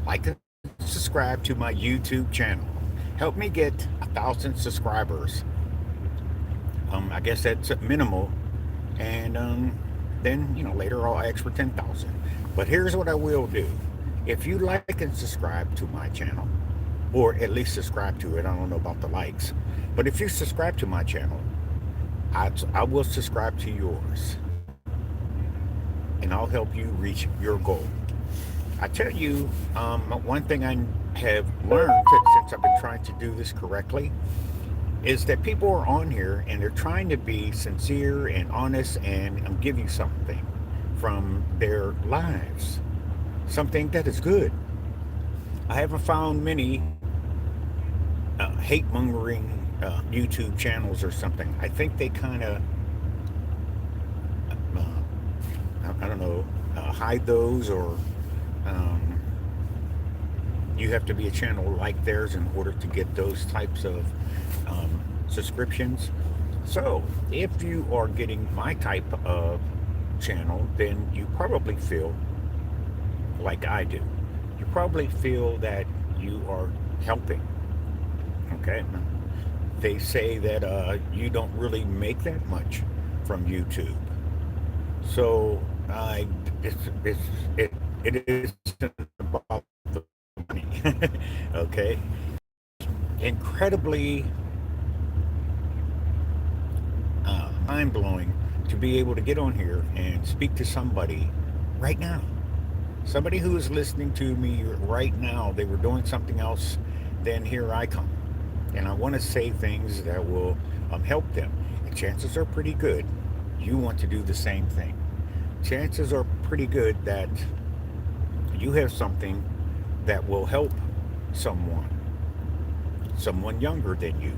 like and subscribe to my YouTube channel. Help me get 1,000 subscribers. I guess that's minimal, and then later I'll ask for 10,000. But here's what I will do: if you like and subscribe to my channel, or at least subscribe to it, I don't know about the likes, but if you subscribe to my channel, I will subscribe to yours, and I'll help you reach your goal. I tell you, one thing I have learned since I've been trying to do this correctly is that people are on here and they're trying to be sincere and honest and give you something from their lives, something that is good. I haven't found many hate mongering YouTube channels or something. I think they kind of, I don't know, hide those, or um, you have to be a channel like theirs in order to get those types of subscriptions. So, if you are getting my type of channel, then you probably feel like I do. You probably feel that you are helping. Okay? They say that you don't really make that much from YouTube. So, it's, it isn't about the money. Okay? Incredibly mind blowing to be able to get on here and speak to somebody right now. Somebody who is listening to me right now, they were doing something else, then here I come. And I want to say things that will help them. And chances are pretty good you want to do the same thing. Chances are pretty good that you have something that will help someone, someone younger than you,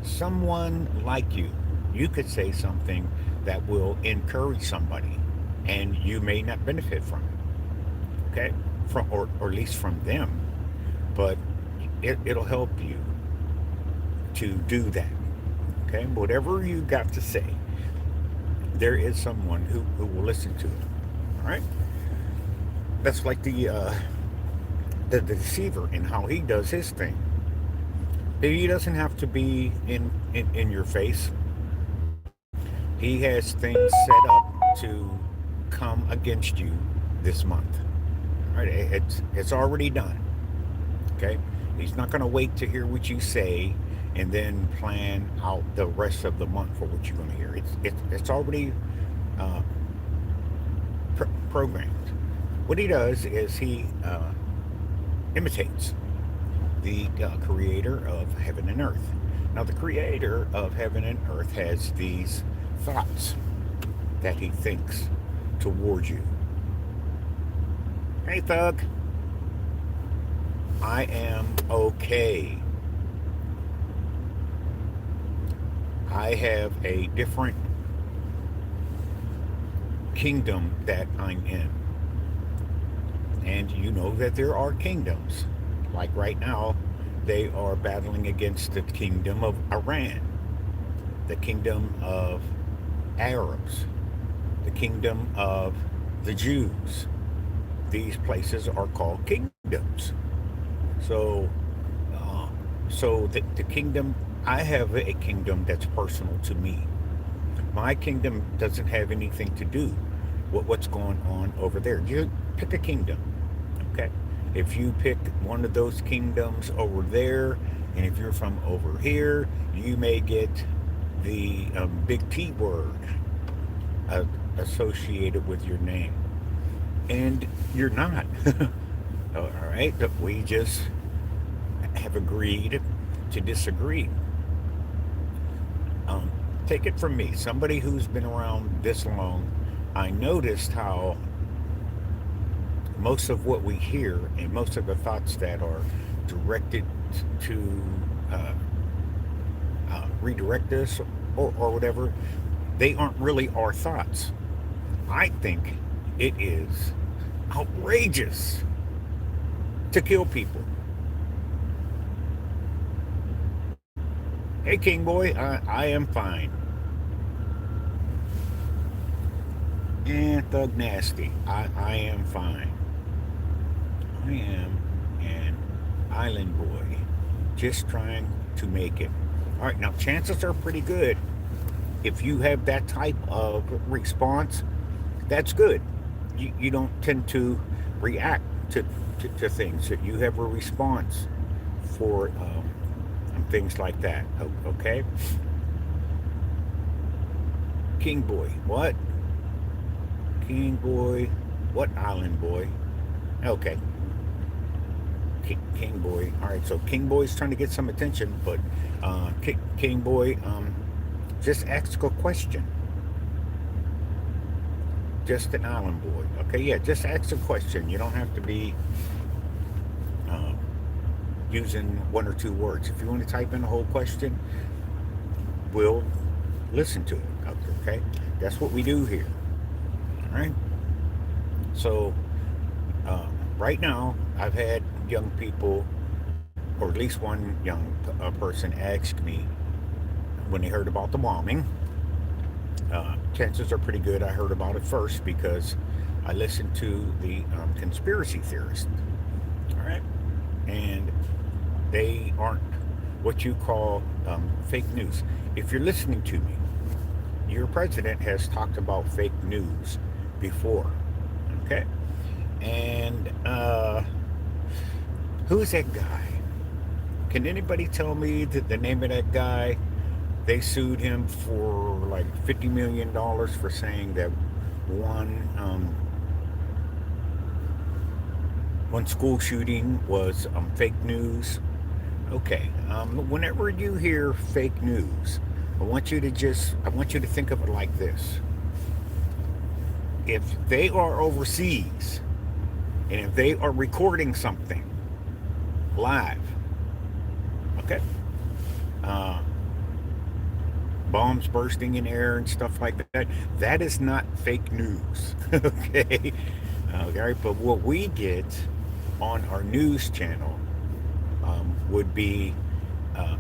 someone like you. You could say something that will encourage somebody, and you may not benefit from it, okay? Or at least from them, but it'll help you to do that, okay? Whatever you got to say, there is someone who will listen to it, all right? That's like the deceiver and how he does his thing. He doesn't have to be in your face. He has things set up to come against you this month. All right, it's already done. Okay, he's not going to wait to hear what you say and then plan out the rest of the month for what you're going to hear. It's already uh, programmed. What he does is he imitates the creator of heaven and earth. Now, the creator of heaven and earth has these thoughts that he thinks towards you. Hey, thug, I am okay. I have a different kingdom that I'm in. And you know that there are kingdoms. Like right now, they are battling against the kingdom of Iran, the kingdom of Arabs, the kingdom of the Jews. These places are called kingdoms. So, uh, so the kingdom, I have a kingdom that's personal to me. My kingdom doesn't have anything to do with what's going on over there. You pick a kingdom, okay? If you pick one of those kingdoms over there, and if you're from over here, you may get the big T word uh, associated with your name. And you're not. All right? But we just have agreed to disagree. Um, Take it from me, somebody who's been around this long, I noticed how most of what we hear and most of the thoughts that are directed to uh, redirect us, or whatever, they aren't really our thoughts. I think it is outrageous to kill people. Hey, King Boy, I am fine. And Thug Nasty, I am fine. I am island boy, just trying to make it. All right, now chances are pretty good if you have that type of response. That's good. You don't tend to react to things. That you have a response for things like that. Okay, King boy, what? King boy, what island boy? Okay, King boy. All right, so King boy's trying to get some attention, but King boy, just ask a question. Just an island boy. Okay, yeah, just ask a question. You don't have to be uh, using one or two words. If you want to type in a whole question, we'll listen to it. Okay, that's what we do here. All right. So right now, I've had young people, or at least one young person, ask me when they heard about the bombing. Chances are pretty good I heard about it first because I listened to the conspiracy theorists. All right. And they aren't what you call fake news. If you're listening to me, your president has talked about fake news before. Okay. And who is that guy? Can anybody tell me the name of that guy? They sued him for like $50 million for saying that one one school shooting was fake news. Okay, whenever you hear fake news, I want you to think of it like this: if they are overseas and if they are recording something live, okay, uh, bombs bursting in air and stuff like that. That is not fake news. Okay. Okay. But what we get on our news channel would be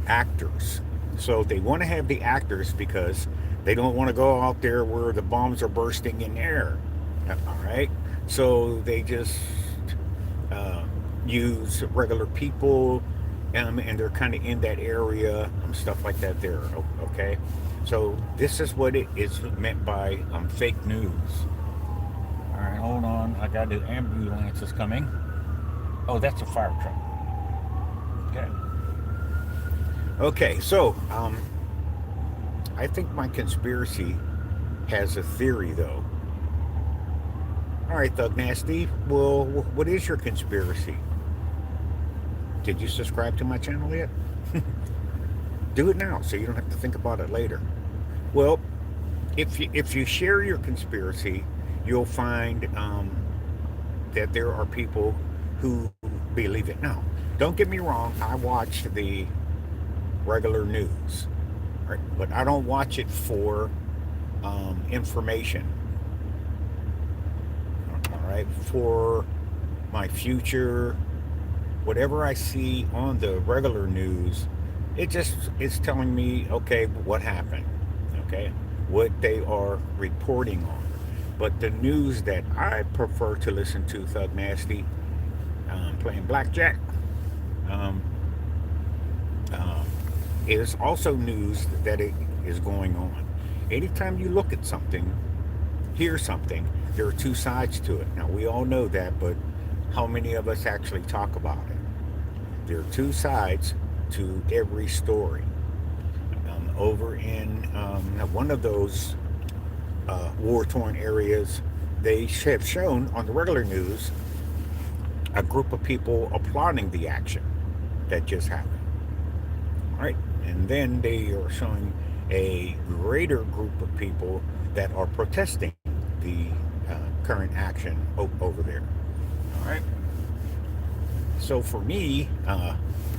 actors. So they want to have the actors because they don't want to go out there where the bombs are bursting in air. All right. So they just uh, use regular people, and they're kind of in that area, stuff like that there. Okay, so this is what it is meant by fake news. All right, hold on, I got the ambulance is coming. Oh, that's a fire truck. Okay. Okay, so I think my conspiracy has a theory though. All right, Thug Nasty, well, what is your conspiracy? Did you subscribe to my channel yet? Do it now so you don't have to think about it later. Well, if you share your conspiracy, you'll find that there are people who believe it. Now, don't get me wrong. I watch the regular news, right? But I don't watch it for information. All right, for my future, whatever I see on the regular news, it just is telling me, okay, what happened, okay, what they are reporting on. But the news that I prefer to listen to, Thug Nasty, playing blackjack, um, uh, is also news that it is going on. Anytime you look at something, hear something, there are two sides to it. Now we all know that, but how many of us actually talk about it? There are two sides to every story. Over in one of those war-torn areas, they have shown on the regular news a group of people applauding the action that just happened. All right, and then they are showing a greater group of people that are protesting the current action over there. All right. So for me,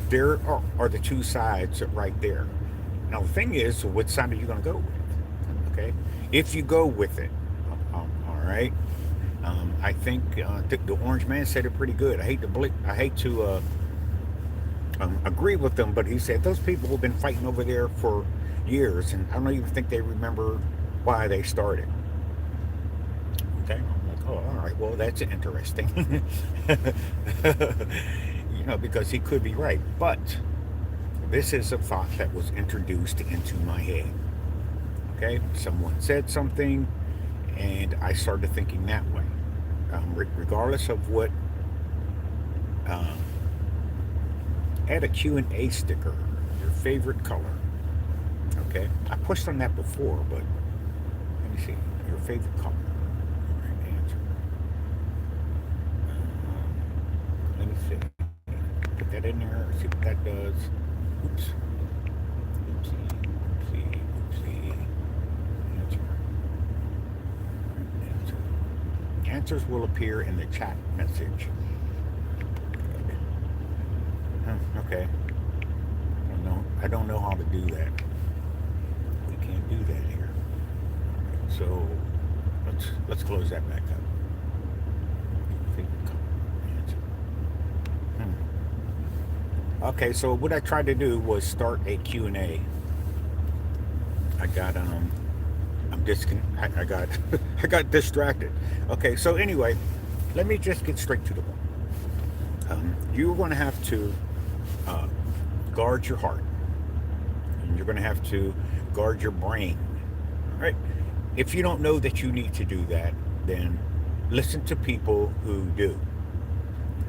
there are the two sides right there. Now the thing is, what side are you going to go with? Okay, if you go with it, all right. I think the Orange Man said it pretty good. I hate to agree with them, but he said those people have been fighting over there for years, and I don't even think they remember why they started. Okay, I'm like, oh, all right, well, that's interesting. because he could be right. But this is a thought that was introduced into my head. Okay, someone said something, and I started thinking that way. Regardless of what, um, add a Q&A sticker, your favorite color. Okay, I pushed on that before, but let me see. Your favorite color. All right, answer. Let me see. Put that in there. See what that does. Oops. Oopsie. Oopsie. Oopsie. Answer. Answer. Answers will appear in the chat message. Okay. I don't know. I don't know how to do that. We can't do that here. So let's close that back up. Answer. Okay, so what I tried to do was start a Q and A. I got I got I got distracted. Okay, so anyway, let me just get straight to the point. You're going to have to uh, guard your heart, and you're going to have to guard your brain. All right. If you don't know that you need to do that, then listen to people who do.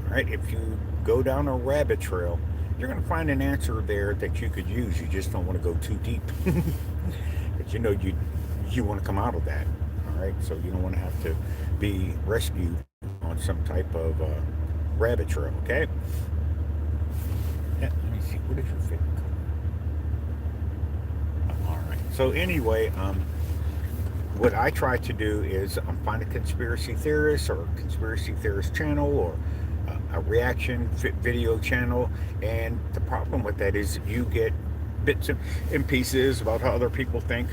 All right. If you go down a rabbit trail, you're going to find an answer there that you could use. You just don't want to go too deep. But you want to come out of that. All right. So you don't want to have to be rescued on some type of rabbit trail. Okay. Yeah, let me see. What is your favorite color? All right. So anyway, what I try to do is find a conspiracy theorist or a conspiracy theorist channel or a reaction video channel, and the problem with that is you get bits and pieces about how other people think.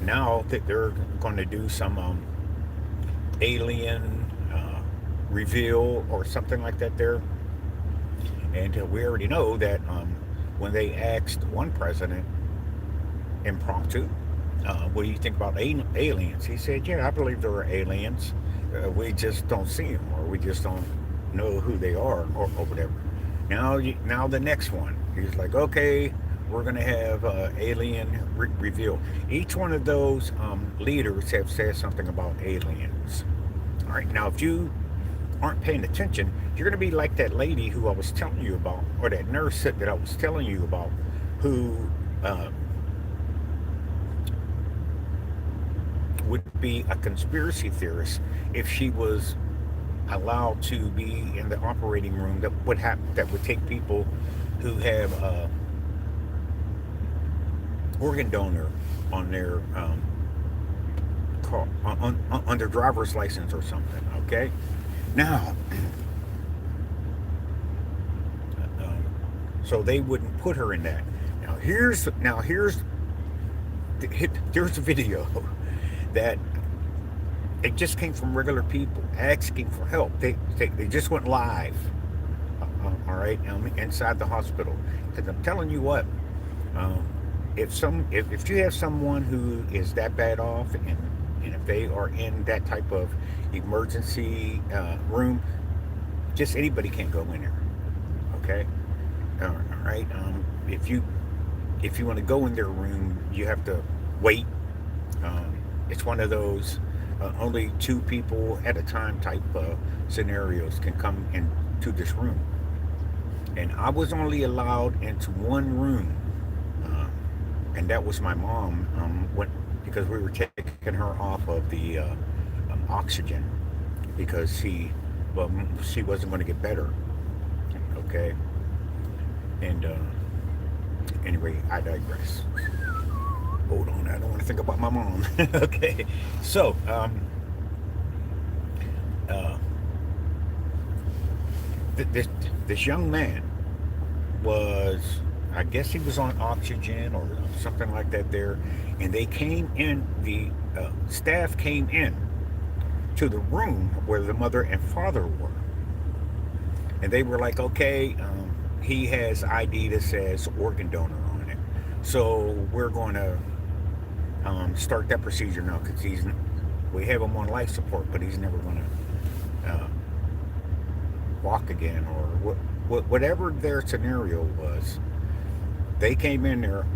Now that they're going to do some alien reveal or something like that there, and we already know that when they asked one president impromptu, what do you think about aliens? He said, yeah, I believe there are aliens. We just don't see them, or we just don't know who they are, or whatever. Now the next one, he's like, okay, we're going to have alien reveal. Each one of those leaders have said something about aliens. All right, now if you aren't paying attention, you're going to be like that lady who I was telling you about, or that nurse that I was telling you about, who would be a conspiracy theorist if she was allowed to be in the operating room that would take people who have organ donor on their car, on their driver's license or something. Okay, now so they wouldn't put her in that. Here's the video that it just came from regular people asking for help. They just went live, all right, inside the hospital. Because I'm telling you what, if you have someone who is that bad off, and if they are in that type of emergency room, just anybody can't go in there. Okay, all right. If you want to go in their room, you have to wait. It's one of those only two people at a time type scenarios can come into this room. And I was only allowed into one room, and that was my mom, because we were taking her off of the oxygen because she wasn't going to get better. Okay, and anyway, I digress. Hold on, I don't want to think about my mom. Okay, so uh, this young man was, I guess he was on oxygen or something like that there, and they came in. The staff came in to the room where the mother and father were, and they were like, okay, he has ID that says organ donor on it, so we're going to start that procedure now, because we have him on life support, but he's never going to walk again, or whatever their scenario was. They came in there.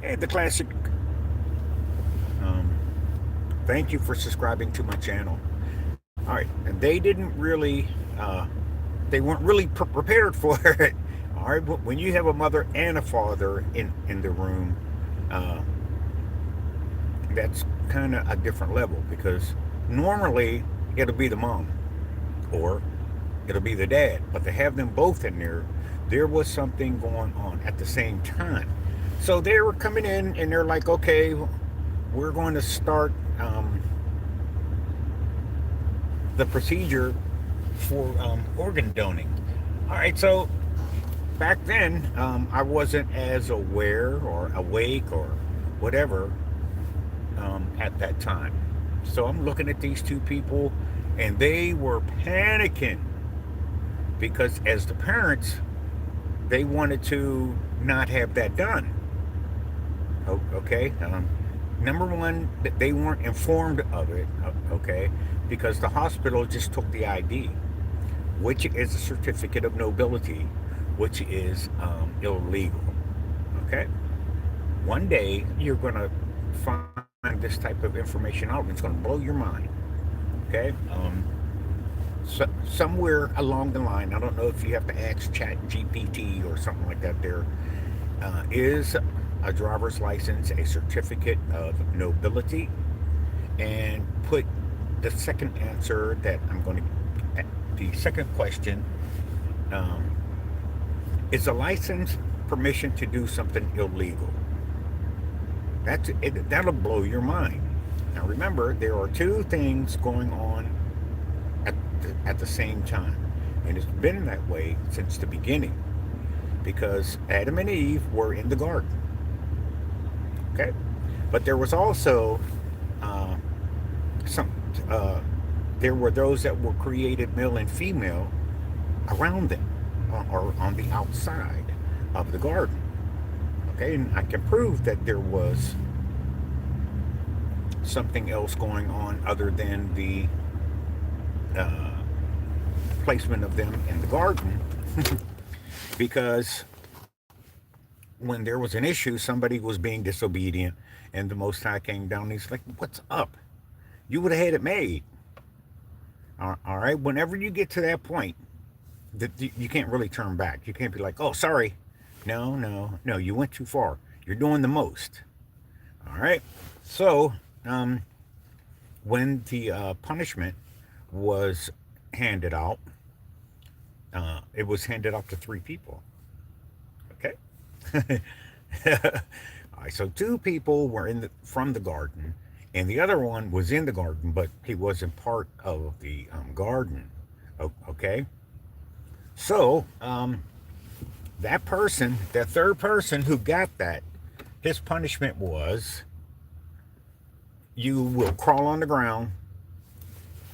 Hey, the classic. Um, Thank you for subscribing to my channel. All right, and they didn't really, uh, they weren't really prepared for it. All right, but when you have a mother and a father in the room, uh, that's kind of a different level, because normally it'll be the mom or it'll be the dad, but to have them both in there was something going on at the same time. So they were coming in and they're like, okay, we're going to start the procedure for organ donating. All right, so back then I wasn't as aware or awake or whatever at that time. So I'm looking at these two people, and they were panicking because, as the parents, they wanted to not have that done. Okay. Number one, they weren't informed of it. Okay, because the hospital just took the ID, which is a certificate of nobility, which is illegal. Okay. One day you're gonna find this type of information out, and it's gonna blow your mind. Okay. So, somewhere along the line, I don't know if you have to ask Chat GPT or something like that. There is a driver's license, a certificate of nobility, and put the second answer that I'm going to, the second question, um, is a license permission to do something illegal? That'll blow your mind. Now remember, there are two things going on at the same time, and it's been that way since the beginning, because Adam and Eve were in the garden. Okay, but there was also uh, some. There were those that were created male and female around them, or on the outside of the garden. Okay, and I can prove that there was something else going on other than the uh, placement of them in the garden, because when there was an issue, somebody was being disobedient, and the Most High came down. And he's like, "What's up? You would have had it made." All right. Whenever you get to that point, that you can't really turn back. You can't be like, "Oh, sorry." No, no, no. You went too far. You're doing the most. All right. So, when the punishment was handed out, it was handed out to three people. Okay. All right, so two people were from the garden, and the other one was in the garden, but he wasn't part of the garden. Okay, so that person, that third person who got that, his punishment was, you will crawl on the ground,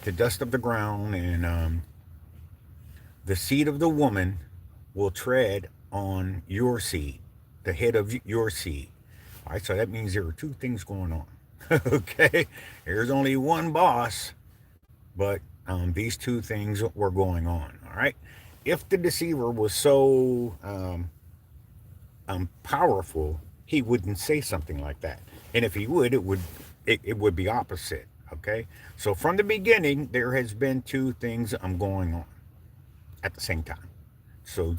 the dust of the ground, and the seed of the woman will tread on your seed, the head of your seed. All right, so that means there are two things going on. Okay, there's only one boss, but these two things were going on. All right, if the deceiver was so powerful, he wouldn't say something like that. And if he would, it would be opposite. Okay, so from the beginning, there has been two things going on at the same time. So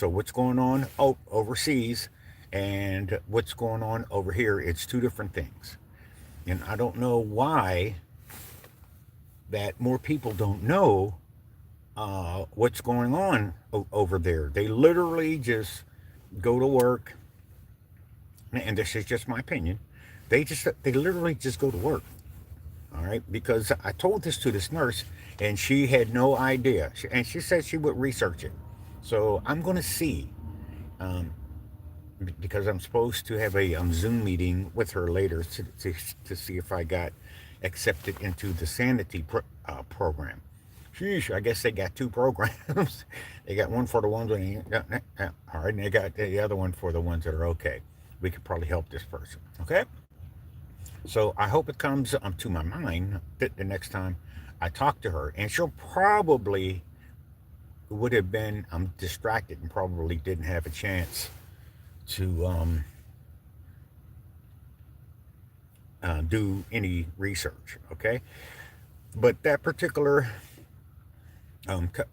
what's going on overseas and what's going on over here? It's two different things, and I don't know why that more people don't know what's going on over there. They literally just go to work, and this is just my opinion. They literally just go to work. All right, because I told this to this nurse, and she had no idea, and she said she would research it. So I'm going to see, um, because I'm supposed to have a Zoom meeting with her later to see if I got accepted into the sanity program. Sheesh, I guess they got two programs. They got one for the ones that ain't, all right, and they got the other one for the ones that are okay. We could probably help this person. Okay. So I hope it comes to my mind that the next time I talk to her, and she'll probably would have been distracted and probably didn't have a chance to do any research. Okay, but that particular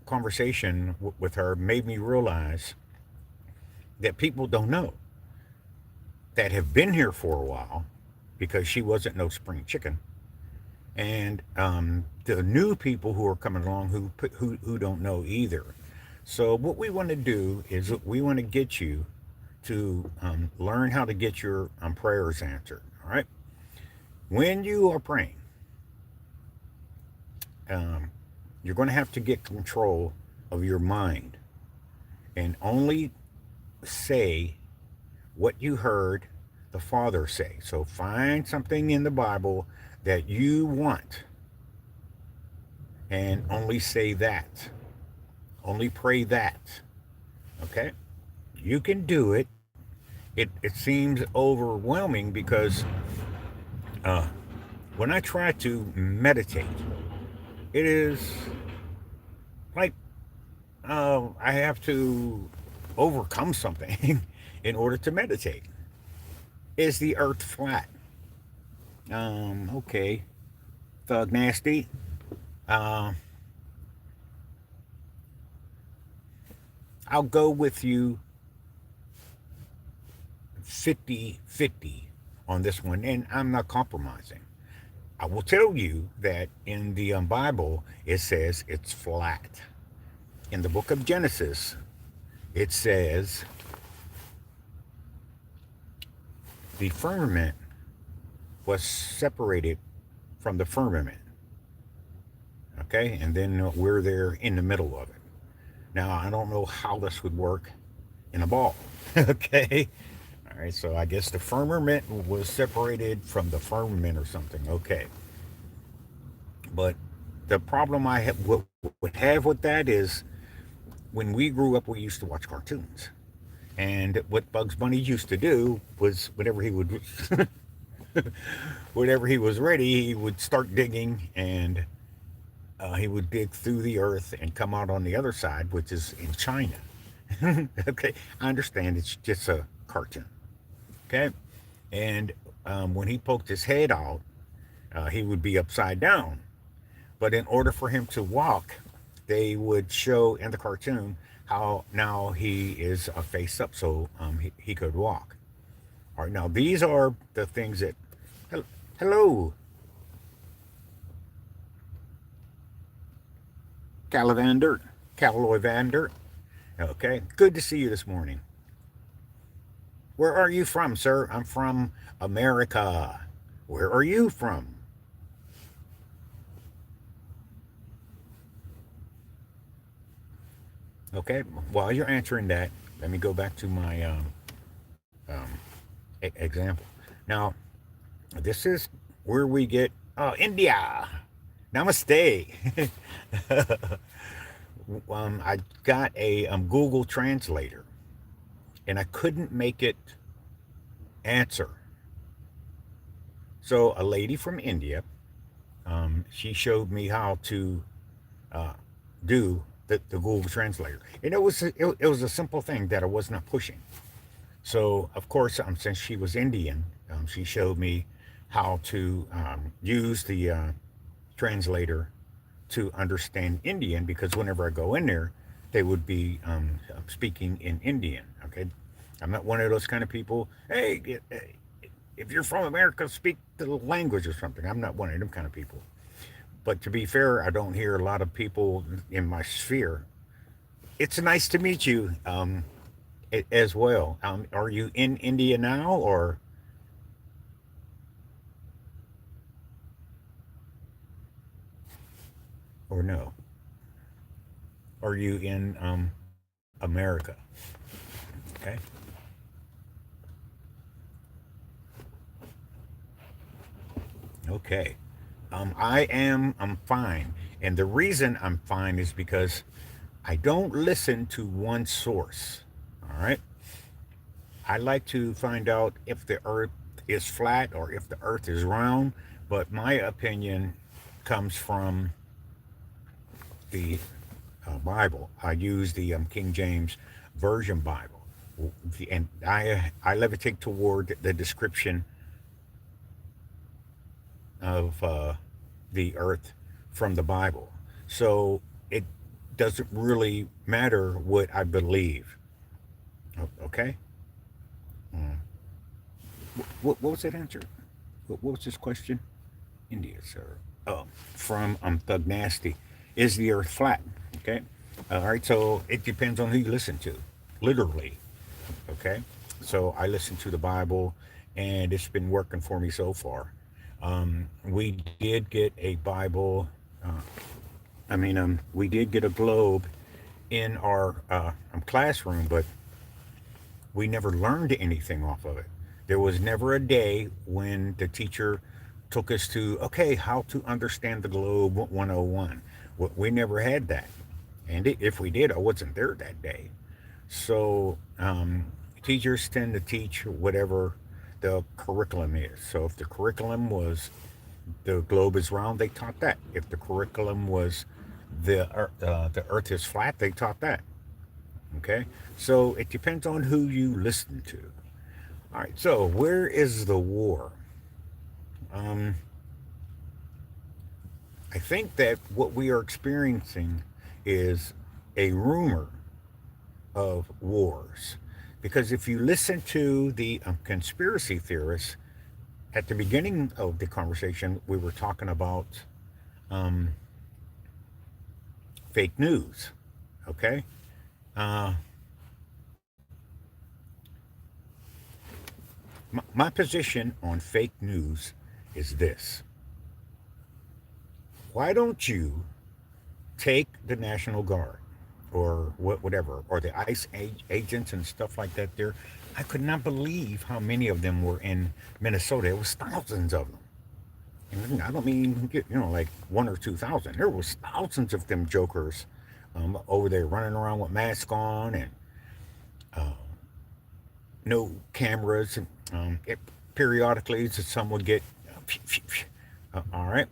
conversation with her made me realize that people don't know that have been here for a while because she wasn't no spring chicken, and the new people who are coming along who don't know either. So what we want to do is we want to get you to learn how to get your prayers answered. All right, when you are praying, um, you're going to have to get control of your mind and only say what you heard the Father say. So find something in the Bible that you want and only say that. Only pray that. Okay? You can do it. It seems overwhelming because uh, when I try to meditate, it is like I have to overcome something in order to meditate. Is the earth flat? Okay. Thug Nasty. Uh, I'll go with you 50-50 on this one, and I'm not compromising. I will tell you that in the Bible, it says it's flat. In the book of Genesis, it says the firmament was separated from the firmament. Okay, and then we're there in the middle of it. Now, I don't know how this would work in a ball. Okay, all right, so I guess the firmament was separated from the firmament or something. Okay, but the problem would have with that is when we grew up, we used to watch cartoons. And what Bugs Bunny used to do was whenever he was ready, he would start digging, and he would dig through the earth and come out on the other side, which is in China. Okay, I understand it's just a cartoon. Okay, and when he poked his head out, he would be upside down. But in order for him to walk, they would show in the cartoon how now he is face up so he could walk. All right, now these are the things that. Hello, Calivander, Caloivander. Okay, good to see you this morning. Where are you from, sir? I'm from America. Where are you from? Okay, while you're answering that, let me go back to my um, example. Now, this is where we get India. Namaste. I got a Google Translator, and I couldn't make it answer. So a lady from India, she showed me how to uh, do the Google Translator, and it was a simple thing that I was not pushing. So of course, since she was Indian, she showed me how to use the translator to understand Indian because whenever I go in there, they would be speaking in Indian. Okay, I'm not one of those kind of people. Hey, if you're from America, speak the language or something. I'm not one of them kind of people. But to be fair, I don't hear a lot of people in my sphere. It's nice to meet you as well. Are you in India now, or no? Are you in America? Okay. Okay. I'm fine. And the reason I'm fine is because I don't listen to one source. All right. I like to find out if the earth is flat or if the earth is round, but my opinion comes from the Bible. I use the King James Version Bible, and I levitate toward the description of the earth from the Bible. So it doesn't really matter what I believe. Okay. Mm. What was that answer? What was this question? India, sir. Oh, from Thug Nasty. Is the earth flat? Okay. All right. So it depends on who you listen to, literally. Okay. So I listen to the Bible, and it's been working for me so far. We did get a Bible. Uh, we did get a globe in our classroom, but we never learned anything off of it. There was never a day when the teacher took us to, okay, how to understand the globe 101. We never had that. And if we did, I wasn't there that day. So teachers tend to teach whatever the curriculum is. So if the curriculum was the globe is round, they taught that. If the curriculum was the earth is flat, they taught that. Okay, so it depends on who you listen to. All right, so where is the war? Um, I think that what we are experiencing is a rumor of wars. Because if you listen to the conspiracy theorists, at the beginning of the conversation, we were talking about um, fake news. Okay? Uh, my position on fake news is this: why don't you take the National Guard or whatever, or the ICE agents and stuff like that there? I could not believe how many of them were in Minnesota. It was thousands of them. And I don't mean, like 1 or 2 thousand. There was thousands of them jokers over there running around with masks on and uh, no cameras. And periodically, some would get, all right.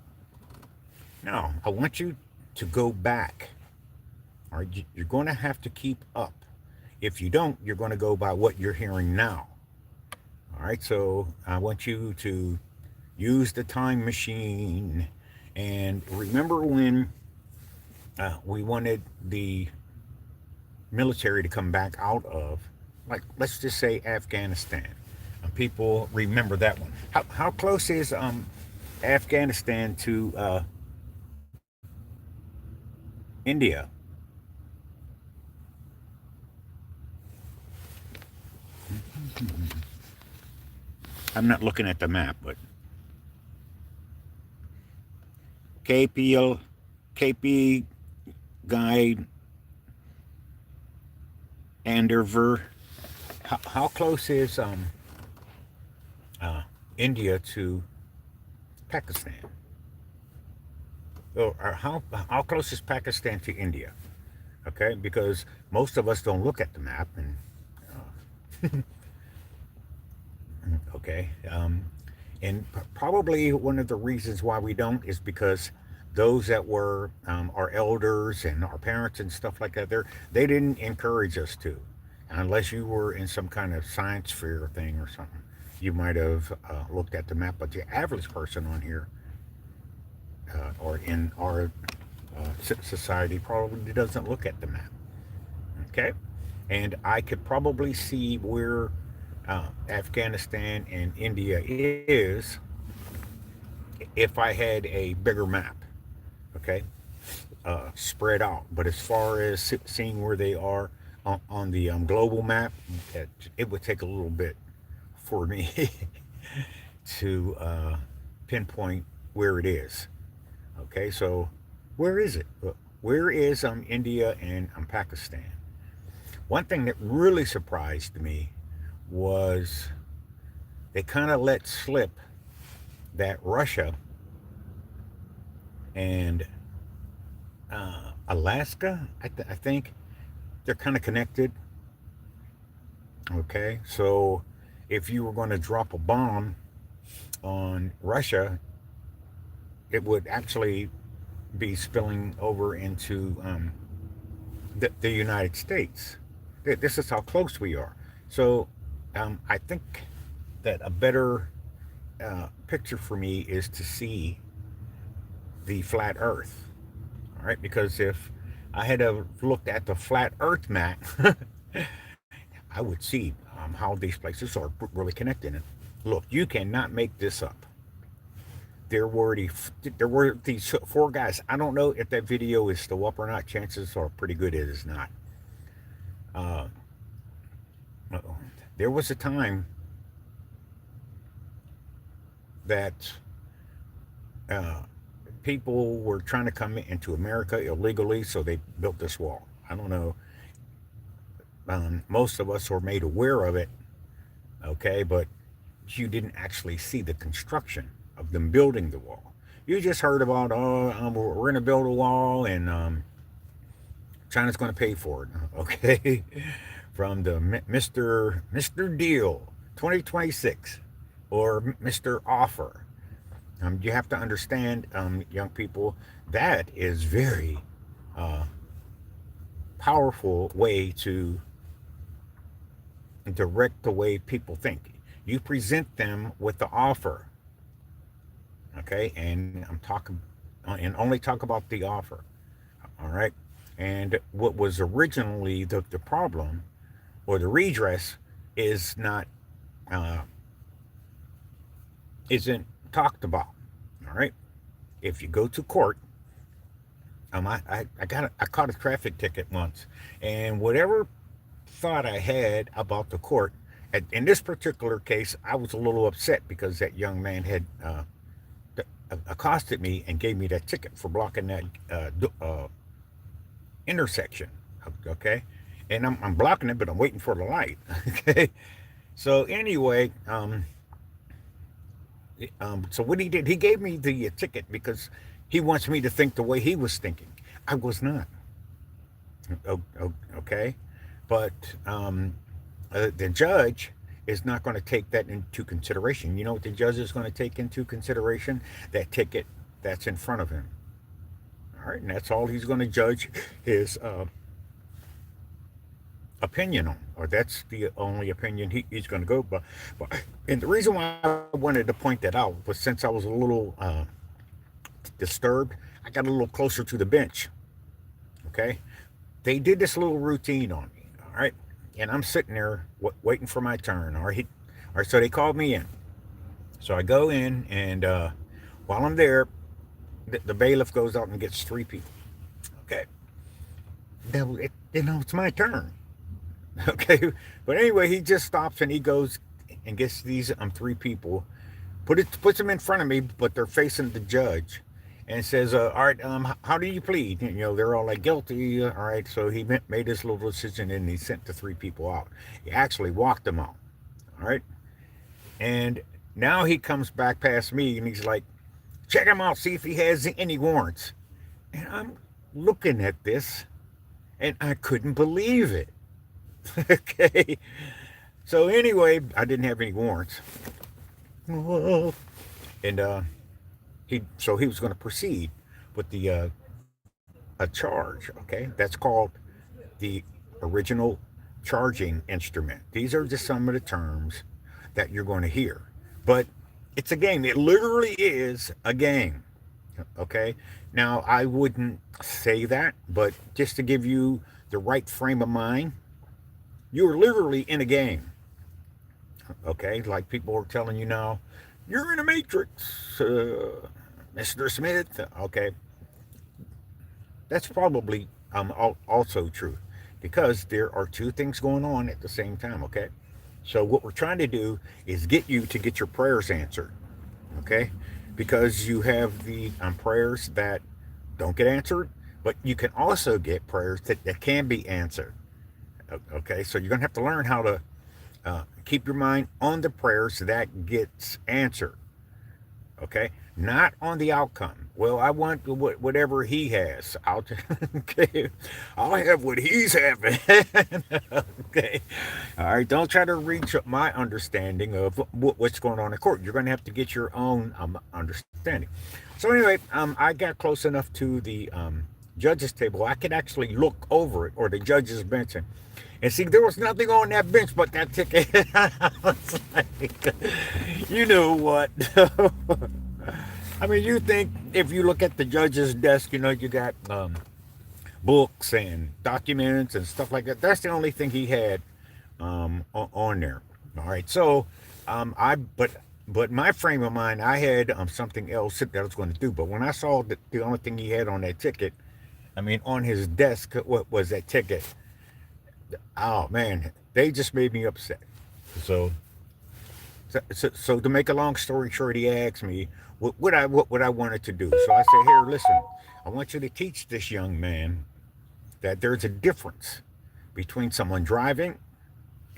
Now, I want you to go back. All right, you're going to have to keep up. If you don't, you're going to go by what you're hearing now. All right, so I want you to use the time machine and remember when we wanted the military to come back out of, like, let's just say Afghanistan. People remember that one. How close is Afghanistan to India? I'm not looking at the map, but KPL, KP Guide, Andover. How close is uh, India to Pakistan? Or how close is Pakistan to India? Okay, because most of us don't look at the map, and okay, and probably one of the reasons why we don't is because those that were our elders and our parents and stuff like that, they didn't encourage us to, unless you were in some kind of science fair thing or something. You might have looked at the map, but the average person on here or in our society probably doesn't look at the map. Okay, and I could probably see where Afghanistan and India is if I had a bigger map. Okay, spread out. But as far as seeing where they are on the global map, it would take a little bit for me to pinpoint where it is. Okay, so where is it? Where is India and Pakistan? One thing that really surprised me was they kind of let slip that Russia and Alaska, I think they're kind of connected. Okay, so if you were going to drop a bomb on Russia, it would actually be spilling over into the United States. This is how close we are. So I think that a better picture for me is to see the flat Earth. All right, because if I had looked at the flat Earth map, I would see how these places are really connected. And look, you cannot make this up. There were these four guys. I don't know if that video is still up or not. Chances are pretty good it is not. Uh, there was a time that uh, people were trying to come into America illegally, so they built this wall. I don't know. Most of us were made aware of it, okay, but you didn't actually see the construction of them building the wall. You just heard about, oh, we're going to build a wall and China's going to pay for it, okay? From the Mr. Deal 2026 or Mr. Offer. You have to understand, young people, that is very uh, powerful way to direct the way people think. You present them with the offer, okay? And I'm talking, and only talk about the offer, all right? And what was originally the problem or the redress is not, uh, isn't talked about, all right? If you go to court, I caught a traffic ticket once, and whatever thought I had about the court, in this particular case, I was a little upset because that young man had accosted me and gave me that ticket for blocking that intersection. Okay, and I'm blocking it, but I'm waiting for the light. Okay, so anyway, so what he did, he gave me the ticket because he wants me to think the way he was thinking. I was not. Okay, but the judge is not going to take that into consideration. You know what the judge is going to take into consideration? That ticket that's in front of him. All right, and that's all he's going to judge his opinion on, or that's the only opinion he's going to go by. And the reason why I wanted to point that out was since I was a little disturbed, I got a little closer to the bench. Okay, they did this little routine on me. All right, and I'm sitting there waiting for my turn. All right. So they called me in. So I go in, and while I'm there, the bailiff goes out and gets three people. Okay, it's my turn. Okay, but anyway, he just stops and he goes and gets these three people, puts them in front of me, but they're facing the judge, and says, "All right, how do you plead?" You know, they're all like guilty. All right, so he made his little decision and he sent the three people out. He actually walked them out. All right, and now he comes back past me and he's like, "Check him out, see if he has any warrants." And I'm looking at this and I couldn't believe it. Okay. So anyway, I didn't have any warrants. And he was going to proceed with the a charge, okay? That's called the original charging instrument. These are just some of the terms that you're going to hear. But it's a game. It literally is a game. Okay? Now, I wouldn't say that, but just to give you the right frame of mind, you're literally in a game. Okay? Like people are telling you now, you're in a matrix, Mr. Smith. Okay? That's probably also true because there are two things going on at the same time. Okay? So, what we're trying to do is get you to get your prayers answered. Okay? Because you have the prayers that don't get answered, but you can also get prayers that can be answered. Okay, so you're going to have to learn how to keep your mind on the prayers that gets answered. Okay, not on the outcome. Well, I want whatever he has. Okay, I'll have what he's having. Okay, all right. Don't try to reach my understanding of what's going on in court. You're going to have to get your own understanding. So anyway, I got close enough to the judges table. I could actually look over it, or the judges bench, and see there was nothing on that bench but that ticket. I was like, you know what? I mean, you think if you look at the judge's desk, you got books and documents and stuff like that. That's the only thing he had on there. All right, so but my frame of mind, I had something else that I was going to do. But when I saw that the only thing he had on that ticket, I mean, on his desk, what was that ticket? Oh man, they just made me upset. So so to make a long story short, he asked me what I wanted to do. So I said, here, listen, I want you to teach this young man that there's a difference between someone driving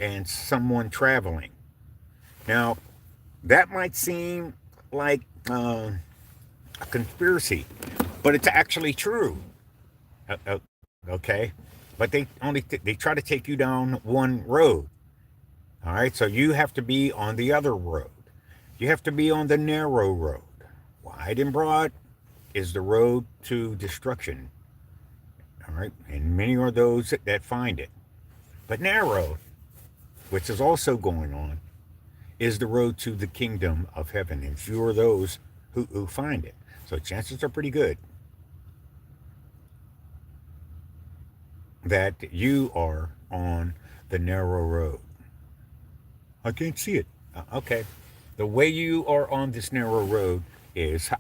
and someone traveling. Now, that might seem like a conspiracy, but it's actually true. Okay, but they try to take you down one road. All right, so you have to be on the other road. You have to be on the narrow road. Wide and broad is the road to destruction. All right, and many are those that find it. But narrow, which is also going on, is the road to the kingdom of heaven, and few are those who find it. So chances are pretty good that you are on the narrow road. I can't see it. Okay. The way you are on this narrow road is,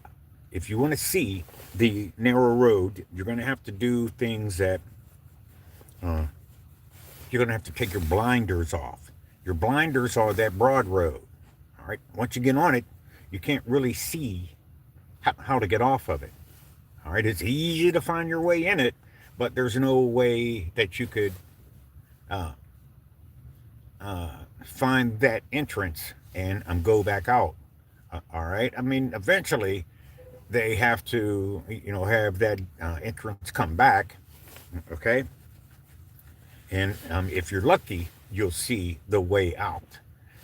if you want to see the narrow road, you're going to have to do things that uh, you're going to have to take your blinders off. Your blinders are that broad road. All right. Once you get on it, you can't really see how to get off of it. All right. It's easy to find your way in it, but there's no way that you could uh, find that entrance and go back out. All right. I mean, eventually they have to, have that entrance come back. Okay. And if you're lucky, you'll see the way out.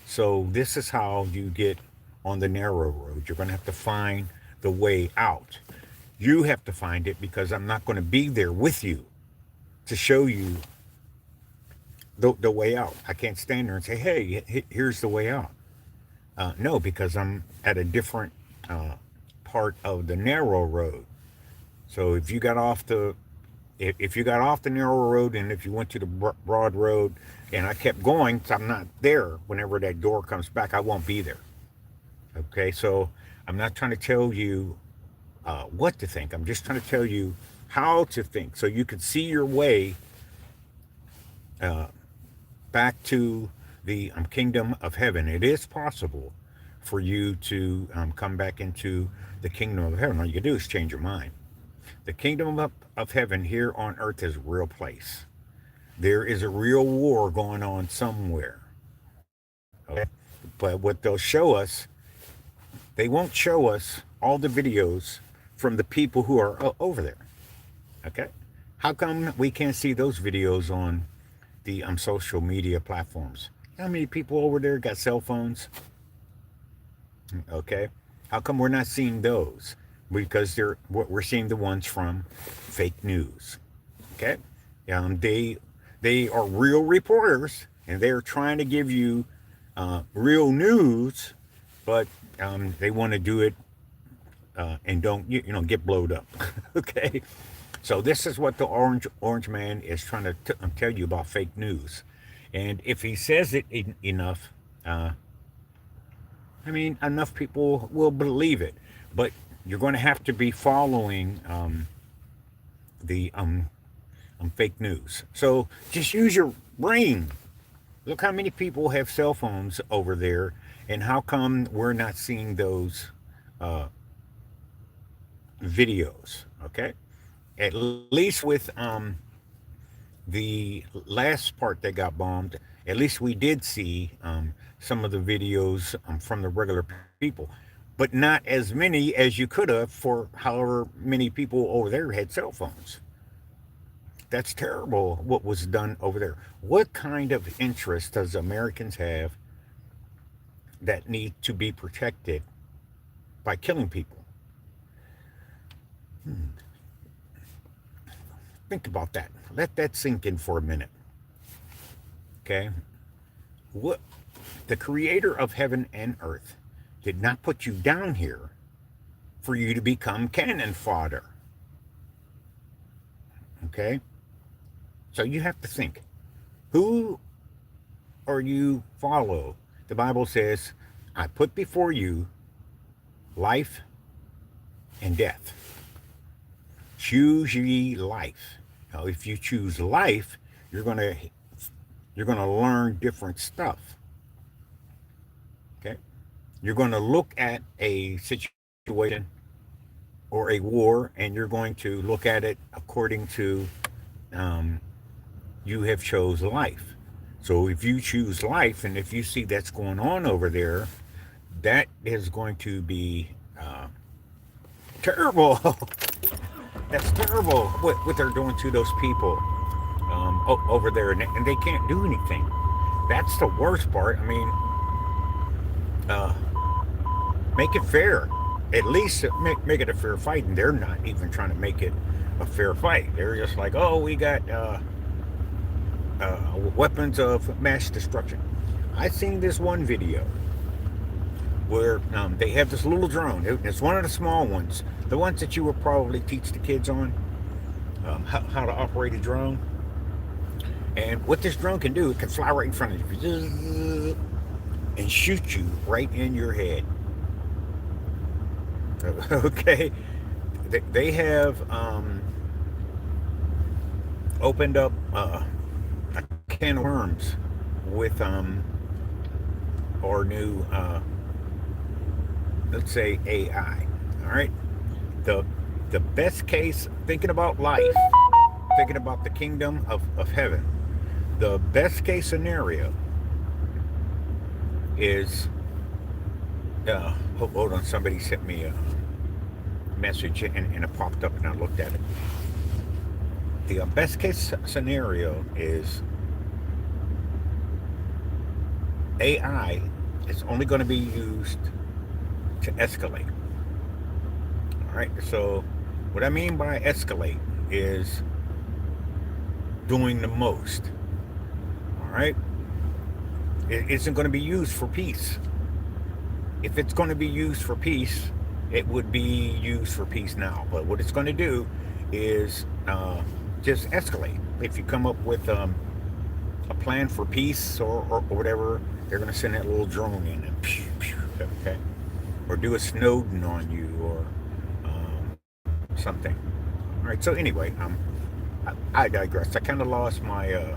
So this is how you get on the narrow road. You're going to have to find the way out. You have to find it, because I'm not going to be there with you to show you the way out. I can't stand there and say, hey, here's the way out. No, because I'm at a different part of the narrow road. So if you got off the narrow road, and if you went to the broad road, and I kept going, so I'm not there. Whenever that door comes back, I won't be there. Okay, so I'm not trying to tell you what to think. I'm just trying to tell you how to think, so you can see your way uh, back to the kingdom of heaven. It is possible for you to come back into the kingdom of heaven. All you can do is change your mind. The kingdom of heaven here on earth is a real place. There is a real war going on somewhere. Okay? But what they'll show us, they won't show us all the videos from the people who are over there. Okay? How come we can't see those videos on the social media platforms? How many people over there got cell phones? Okay? How come we're not seeing those? Because we're seeing the ones from fake news. Okay? They are real reporters, and they're trying to give you real news, but they want to do it and don't get blowed up. Okay, so this is what the orange man is trying to tell you about fake news, and if he says it enough, I mean, enough people will believe it. But you're going to have to be following the fake news. So just use your brain. Look how many people have cell phones over there, and how come we're not seeing those uh, videos? Okay, at least with the last part that got bombed, at least we did see some of the videos from the regular people. but not as many as you could have for however many people over there had cell phones. That's terrible what was done over there. What kind of interest does Americans have that need to be protected by killing people? Think about that. Let that sink in for a minute. Okay? What the creator of heaven and earth did not put you down here for you to become cannon fodder. Okay? So you have to think, who are you follow? The Bible says, I put before you life and death. Choose ye life. Now, if you choose life, you're gonna learn different stuff. Okay, you're gonna look at a situation or a war, and you're going to look at it according to um, you have chose life. So if you choose life, and if you see that's going on over there, that is going to be terrible. That's terrible what they're doing to those people over there, and they can't do anything. That's the worst part. I mean, uh, make it fair. At least make it a fair fight, and they're not even trying to make it a fair fight. They're just like, oh, we got weapons of mass destruction. I seen this one video where they have this little drone. It's one of the small ones, the ones that you would probably teach the kids on how to operate a drone. And what this drone can do, it can fly right in front of you and shoot you right in your head. Okay, they have opened up a can of worms with our new let's say AI. All right, the the best case, thinking about life, thinking about the kingdom of heaven, the best case scenario is hold on, somebody sent me a message and it popped up and I looked at it. The best case scenario is AI is only going to be used to escalate. All right, so what I mean by escalate is doing the most. All right, it isn't going to be used for peace. If it's going to be used for peace, it would be used for peace now. But what it's going to do is just escalate. If you come up with a plan for peace or whatever, they're going to send that little drone in and pew, pew, okay, or do a Snowden on you or something. All right. So anyway, I digress. I kind of lost my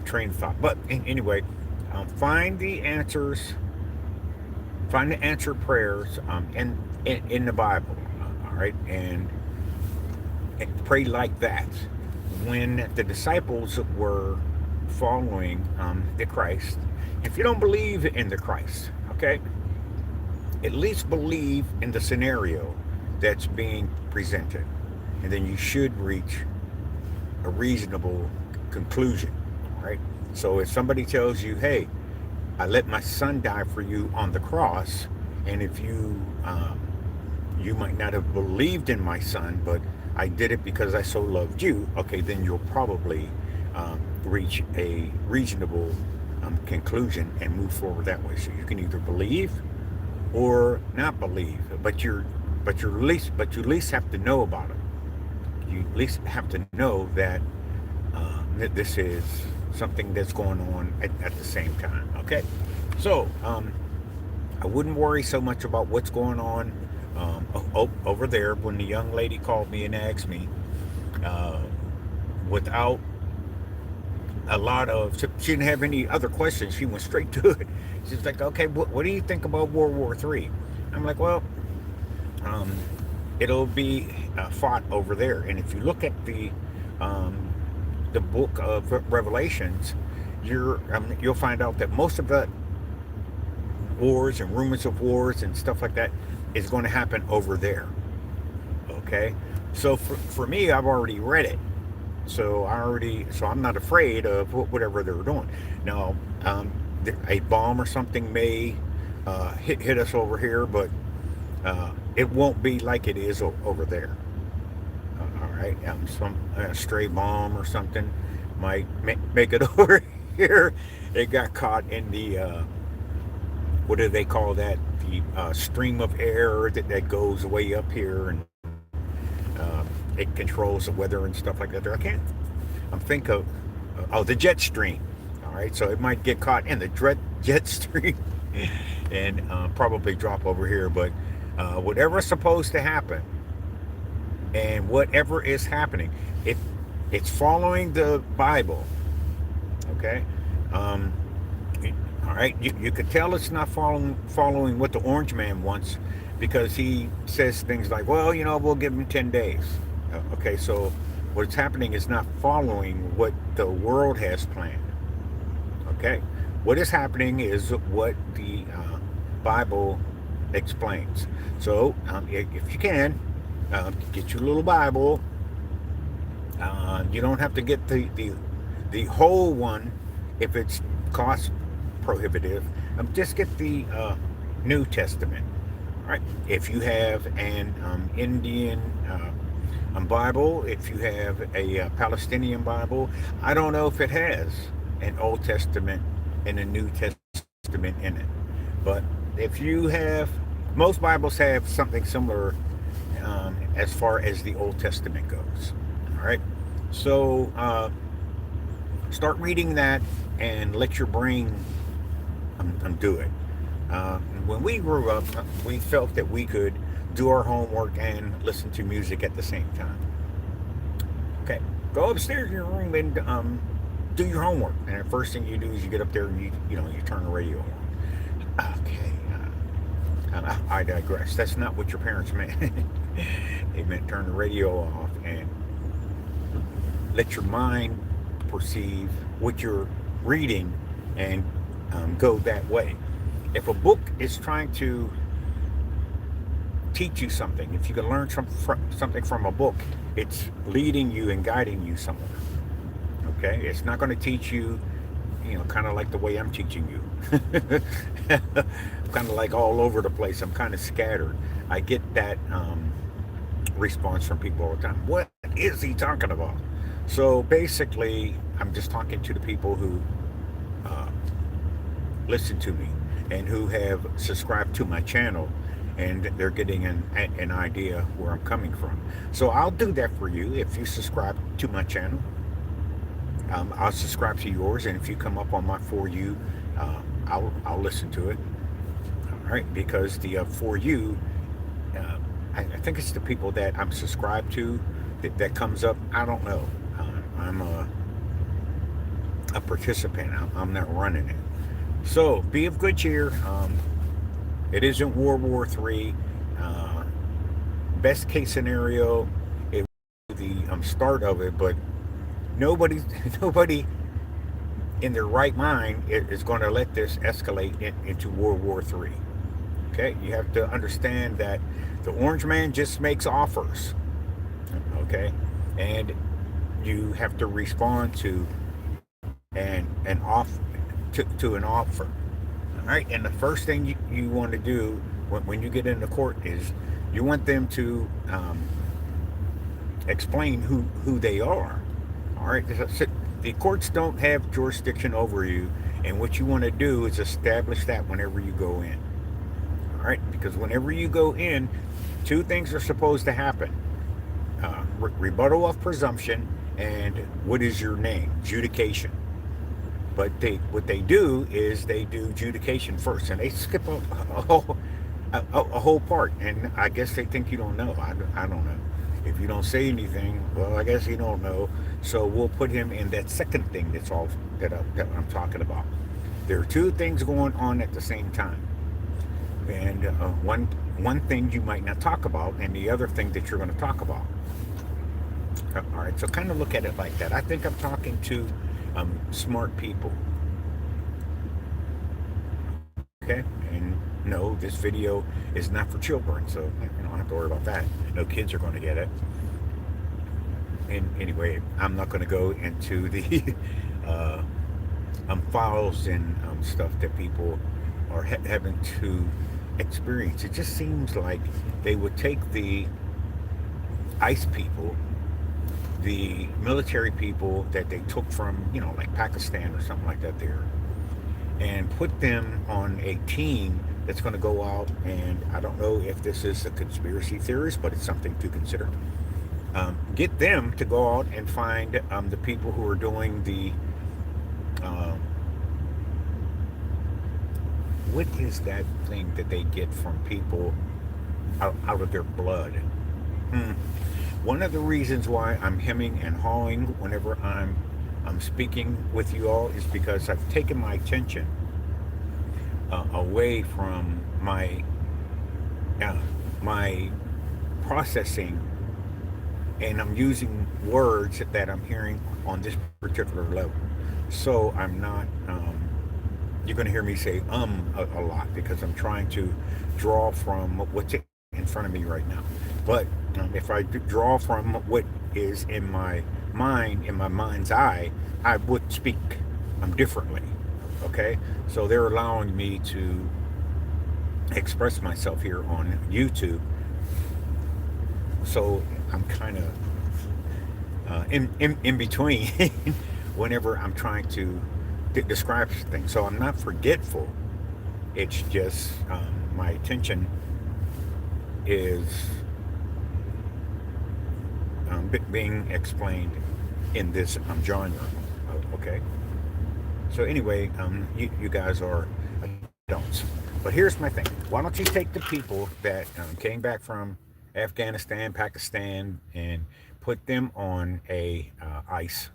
train of thought. But anyway, find the answers. Find the answered prayers in the Bible. All right, and pray like that. When the disciples were following the Christ, if you don't believe in the Christ, okay, at least believe in the scenario that's being presented, and then you should reach a reasonable conclusion. All right. So if somebody tells you, "Hey, I let my son die for you on the cross," and if you might not have believed in my son, but I did it because I so loved you, okay, then you'll probably reach a reasonable conclusion and move forward that way. So you can either believe or not believe, but you at least have to know about it. You at least have to know that this is something that's going on at the same time. Okay, so I wouldn't worry so much about what's going on over there. When the young lady called me and asked me, without a lot of, she didn't have any other questions. She went straight to it. She's like, "Okay, what do you think about World War III?" I'm like, "Well, it'll be fought over there." And if you look at the book of Revelations, you'll find out that most of the wars and rumors of wars and stuff like that, is going to happen over there. Okay, so for me, I've already read it, so I'm not afraid of whatever they're doing. Now, um, a bomb or something may hit us over here, but it won't be like it is over there. All right, some stray bomb or something might make it over here. It got caught in the what do they call that? The stream of air that goes way up here, and it controls the weather and stuff like that. There, I can't. I'm think of the jet stream. All right, so it might get caught in the jet stream and probably drop over here. But whatever's supposed to happen and whatever is happening, it it's following the Bible. Okay. Um, all right, you could tell it's not following what the Orange Man wants, because he says things like, "Well, we'll give him 10 days." Okay, so what's happening is not following what the world has planned. Okay, what is happening is what the Bible explains. So, if you can, get your little Bible. You don't have to get the whole one if it's cost prohibitive. Just get the New Testament. All right. If you have an Indian Bible, if you have a Palestinian Bible, I don't know if it has an Old Testament and a New Testament in it. But if you have, most Bibles have something similar as far as the Old Testament goes. All right. So start reading that and let your brain do it. When we grew up, we felt that we could do our homework and listen to music at the same time. Okay, go upstairs in your room and do your homework. And the first thing you do is you get up there and you turn the radio on. Okay, I digress. That's not what your parents meant. They meant turn the radio off and let your mind perceive what you're reading and go that way. If a book is trying to teach you something, if you can learn something from a book, it's leading you and guiding you somewhere. Okay, it's not going to teach you, kind of like the way I'm teaching you. I'm kind of like all over the place. I'm kind of scattered. I get that response from people all the time. What is he talking about? So basically, I'm just talking to the people who listen to me and who have subscribed to my channel, and they're getting an idea where I'm coming from. So I'll do that for you if you subscribe to my channel. I'll subscribe to yours, and if you come up on my For You, I'll listen to it. All right, because the For You, I think it's the people that I'm subscribed to that comes up. I don't know. I'm a participant. I'm not running it. So be of good cheer. It isn't World War III. Best case scenario, it was the start of it, but nobody in their right mind is going to let this escalate into World War III. Okay, you have to understand that the Orange Man just makes offers. Okay, and you have to respond to an offer to an offer. All right, and the first thing you want to do when you get into court is you want them to explain who they are. All right, the courts don't have jurisdiction over you, and what you want to do is establish that whenever you go in. All right, because whenever you go in, two things are supposed to happen: rebuttal of presumption and what is your name, adjudication. But what they do is they do adjudication first, and they skip a whole part. And I guess they think you don't know. I don't know. If you don't say anything, well, I guess you don't know. So we'll put him in that second thing that I'm talking about. There are two things going on at the same time, and one thing you might not talk about, and the other thing that you're going to talk about. All right, so kind of look at it like that. I think I'm talking to smart people. Okay, and no, this video is not for children, so you don't have to worry about that. No kids are going to get it. And anyway, I'm not going to go into the uh, files and stuff that people are having to experience. It just seems like they would take the ICE people, the military people that they took from, like Pakistan or something like that there, and put them on a team that's going to go out. And I don't know if this is a conspiracy theorist, but it's something to consider. Get them to go out and find the people who are doing the uh, what is that thing that they get from people out of their blood? Hmm. One of the reasons why I'm hemming and hawing whenever I'm speaking with you all is because I've taken my attention away from uh, my processing, and I'm using words that I'm hearing on this particular level. So I'm not. You're going to hear me say a lot because I'm trying to draw from what's in front of me right now. But if I draw from what is in my mind's eye, I would speak differently. Okay, so they're allowing me to express myself here on YouTube. So I'm kind of in between whenever I'm trying to describe things. So I'm not forgetful. It's just my attention is being explained in this genre. Okay. So anyway, you guys are adults. But here's my thing. Why don't you take the people that came back from Afghanistan, Pakistan, and put them on a ICE?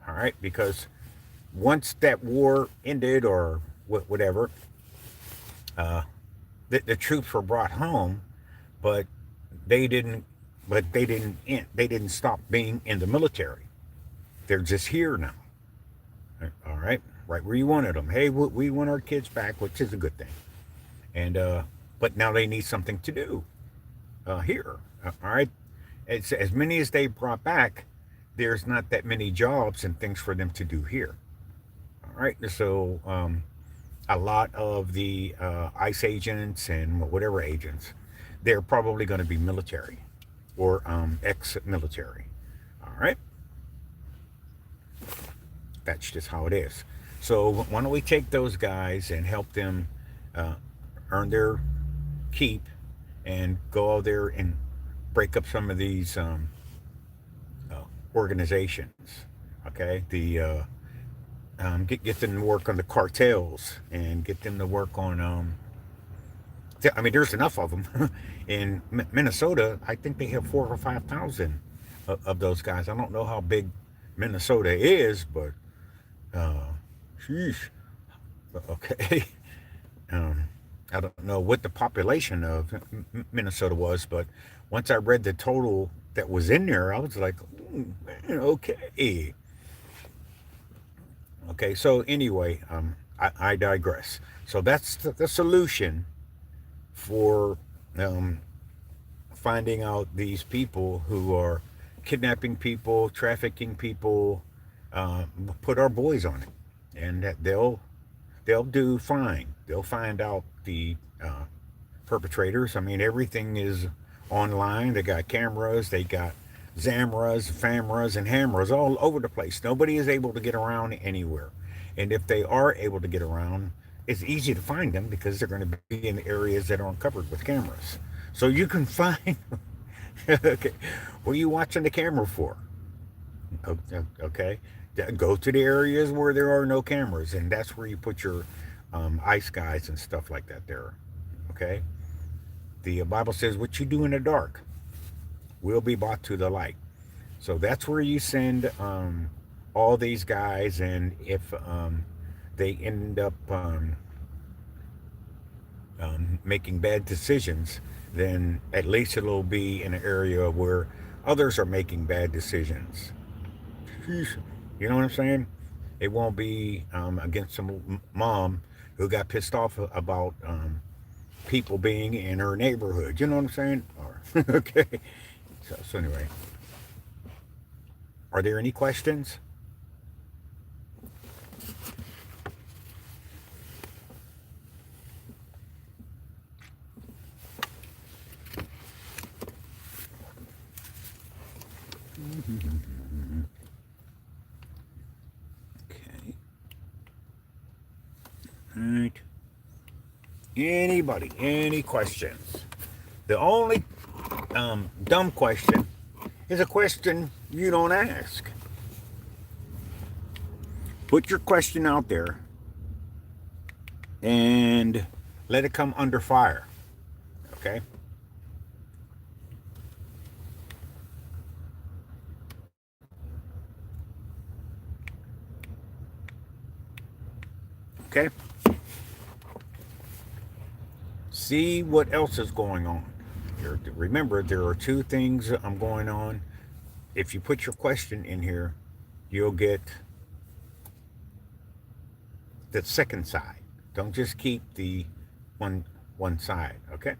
All right, because once that war ended or whatever, uh, the troops were brought home, but they didn't. But they didn't. They didn't stop being in the military. They're just here now. All right, right where you wanted them. Hey, we want our kids back, which is a good thing. And but now they need something to do here. All right, it's as many as they brought back. There's not that many jobs and things for them to do here. All right, so a lot of the ICE agents and whatever agents, they're probably going to be military or ex-military. All right, that's just how it is. So why don't we take those guys and help them uh, earn their keep and go out there and break up some of these uh, organizations. Okay, the get them to work on the cartels and get them to work on. I mean, there's enough of them in Minnesota. I think they have 4 or 5 thousand of those guys. I don't know how big Minnesota is, but uh, sheesh. Okay. Um, I don't know what the population of Minnesota was, but once I read the total that was in there, I was like, okay. Okay, so anyway, I digress. So that's the solution for um, finding out these people who are kidnapping people, trafficking people, uh, put our boys on it, and that they'll do fine. They'll find out the perpetrators. I mean, everything is online. They got cameras. They got Zamras, Famras, and Hamras all over the place. Nobody is able to get around anywhere. And if they are able to get around, it's easy to find them because they're going to be in areas that aren't covered with cameras. So you can find. Okay, what are you watching the camera for? Okay, go to the areas where there are no cameras, and that's where you put your ice guys and stuff like that there. Okay, the Bible says, what you do in the dark will be brought to the light. So that's where you send all these guys, and if they end up making bad decisions, then at least it'll be in an area where others are making bad decisions. You know what I'm saying? It won't be against some mom who got pissed off about people being in her neighborhood. You know what I'm saying? Or, okay. So anyway, are there any questions? Okay. All right. Anybody? Any questions? The only dumb question is a question you don't ask. Put your question out there and let it come under fire. Okay? Okay? See what else is going on. Remember, there are two things I'm going on. If you put your question in here, you'll get the second side. Don't just keep the one one side. Okay?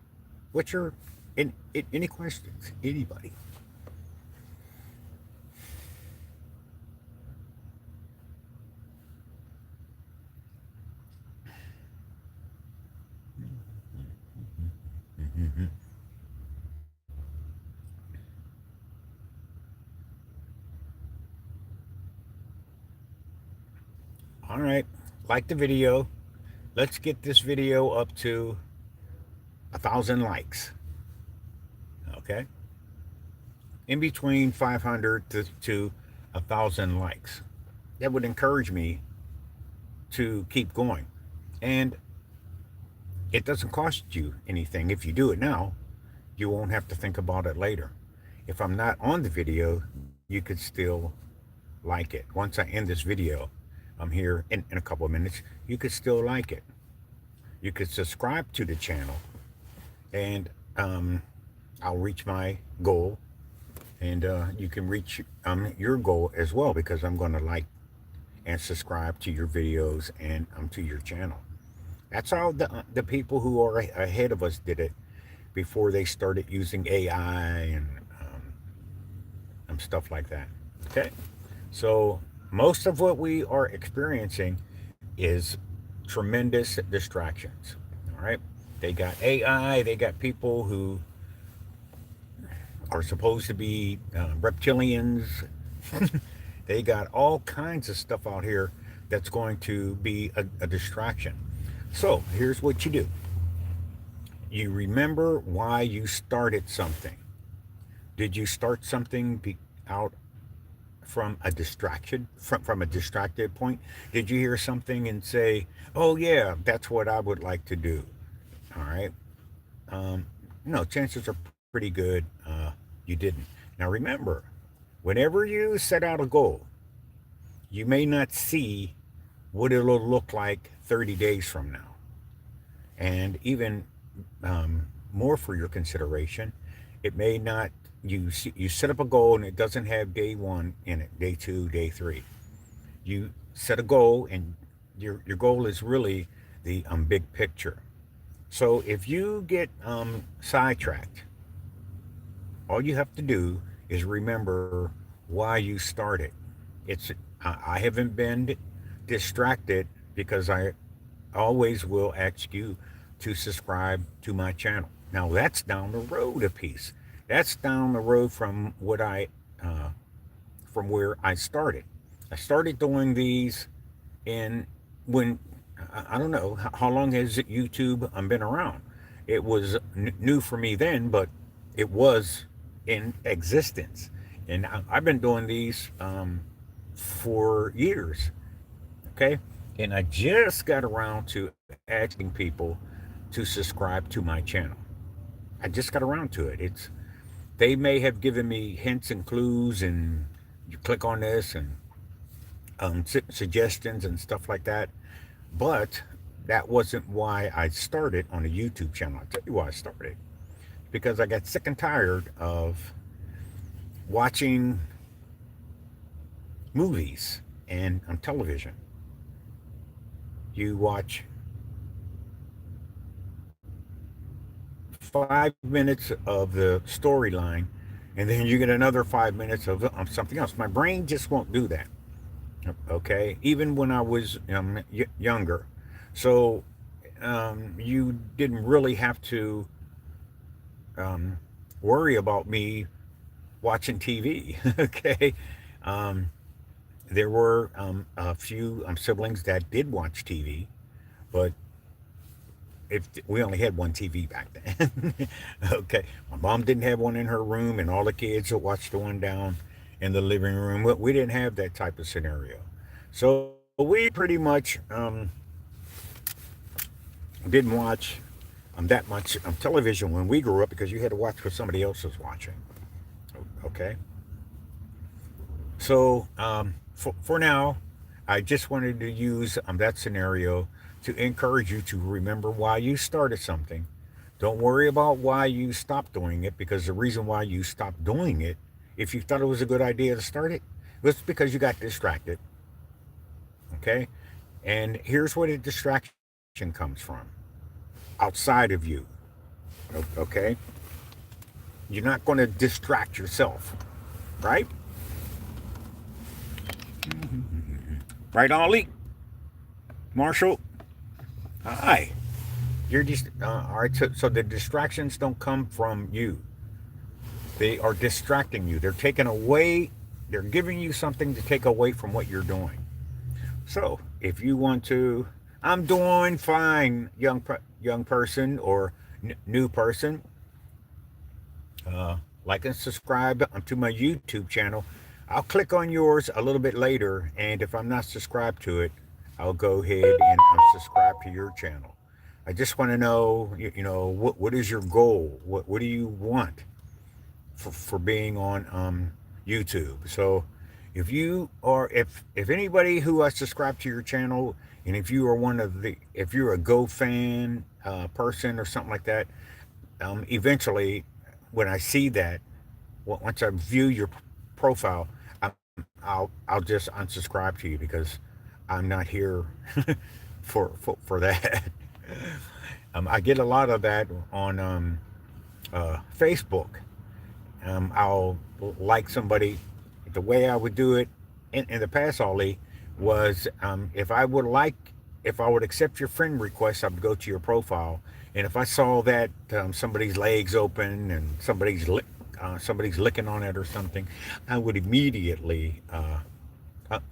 What's your any questions? Anybody? All right. Like the video. Let's get this video up to 1,000 likes. Okay? In between 500 to 1,000 likes. That would encourage me to keep going. And it doesn't cost you anything. If you do it now, you won't have to think about it later. If I'm not on the video, you could still like it. Once I end this video, I'm here in a couple of minutes, you could still like it. You could subscribe to the channel, and I'll reach my goal, and you can reach your goal as well, because I'm going to like and subscribe to your videos and to your channel. That's how the people who are ahead of us did it before they started using AI and stuff like that. Okay, so most of what we are experiencing is tremendous distractions. All right, they got AI, they got people who are supposed to be reptilians. They got all kinds of stuff out here that's going to be a distraction. So here's what you do: you remember why you started something. Did you start something out from a distraction, from a distracted point? Did you hear something and say, "Oh yeah, that's what I would like to do"? All right. No, chances are pretty good you didn't. Now remember, whenever you set out a goal, you may not see what it'll look like 30 days from now. And even more for your consideration, it may not, you set up a goal and it doesn't have day one in it, day two, day three. You set a goal, and your goal is really the big picture. So if you get sidetracked, all you have to do is remember why you started. It's I haven't been distracted because I always will ask you to subscribe to my channel. Now that's down the road a piece. That's down the road from what from where I started. I started doing these in when I don't know how long has YouTube been around. It was new for me then, but it was in existence, and I've been doing these for years. Okay, and I just got around to asking people to subscribe to my channel. I just got around to it. It's they may have given me hints and clues, and you click on this and suggestions and stuff like that. But that wasn't why I started on a YouTube channel. I'll tell you why I started. Because I got sick and tired of watching movies and on television. You watch 5 minutes of the storyline, and then you get another 5 minutes of something else. My brain just won't do that. Okay, even when I was younger. So you didn't really have to um, worry about me watching TV. Okay, um, there were a few siblings that did watch TV, but if we only had one TV back then. Okay, my mom didn't have one in her room, and all the kids would watch the one down in the living room. We didn't have that type of scenario, so we pretty much didn't watch that much television when we grew up because you had to watch what somebody else was watching. Okay, so for now, I just wanted to use that scenario to encourage you to remember why you started something. Don't worry about why you stopped doing it, because the reason why you stopped doing it, if you thought it was a good idea to start it, was because you got distracted. Okay? And here's where the distraction comes from, outside of you. Okay? You're not going to distract yourself, right? Right, Ollie? Marshall? Hi. You're just all right. So the distractions don't come from you. They are distracting you. They're taking away. They're giving you something to take away from what you're doing. So if you want to, I'm doing fine, young person or new person. Like and subscribe to my YouTube channel. I'll click on yours a little bit later, and if I'm not subscribed to it, I'll go ahead and subscribe to your channel. I just want to know, what is your goal? What do you want for being on YouTube? So, if anybody who has subscribed to your channel, and if you are if you're a Go fan person or something like that, eventually, when I see that, once I view your profile, I'll just unsubscribe to you because I'm not here for that. I get a lot of that on Facebook. I'll like somebody. The way I would do it in the past, Ollie, was if I would accept your friend request, I would go to your profile, and if I saw that somebody's legs open and somebody's licking on it or something, I would immediately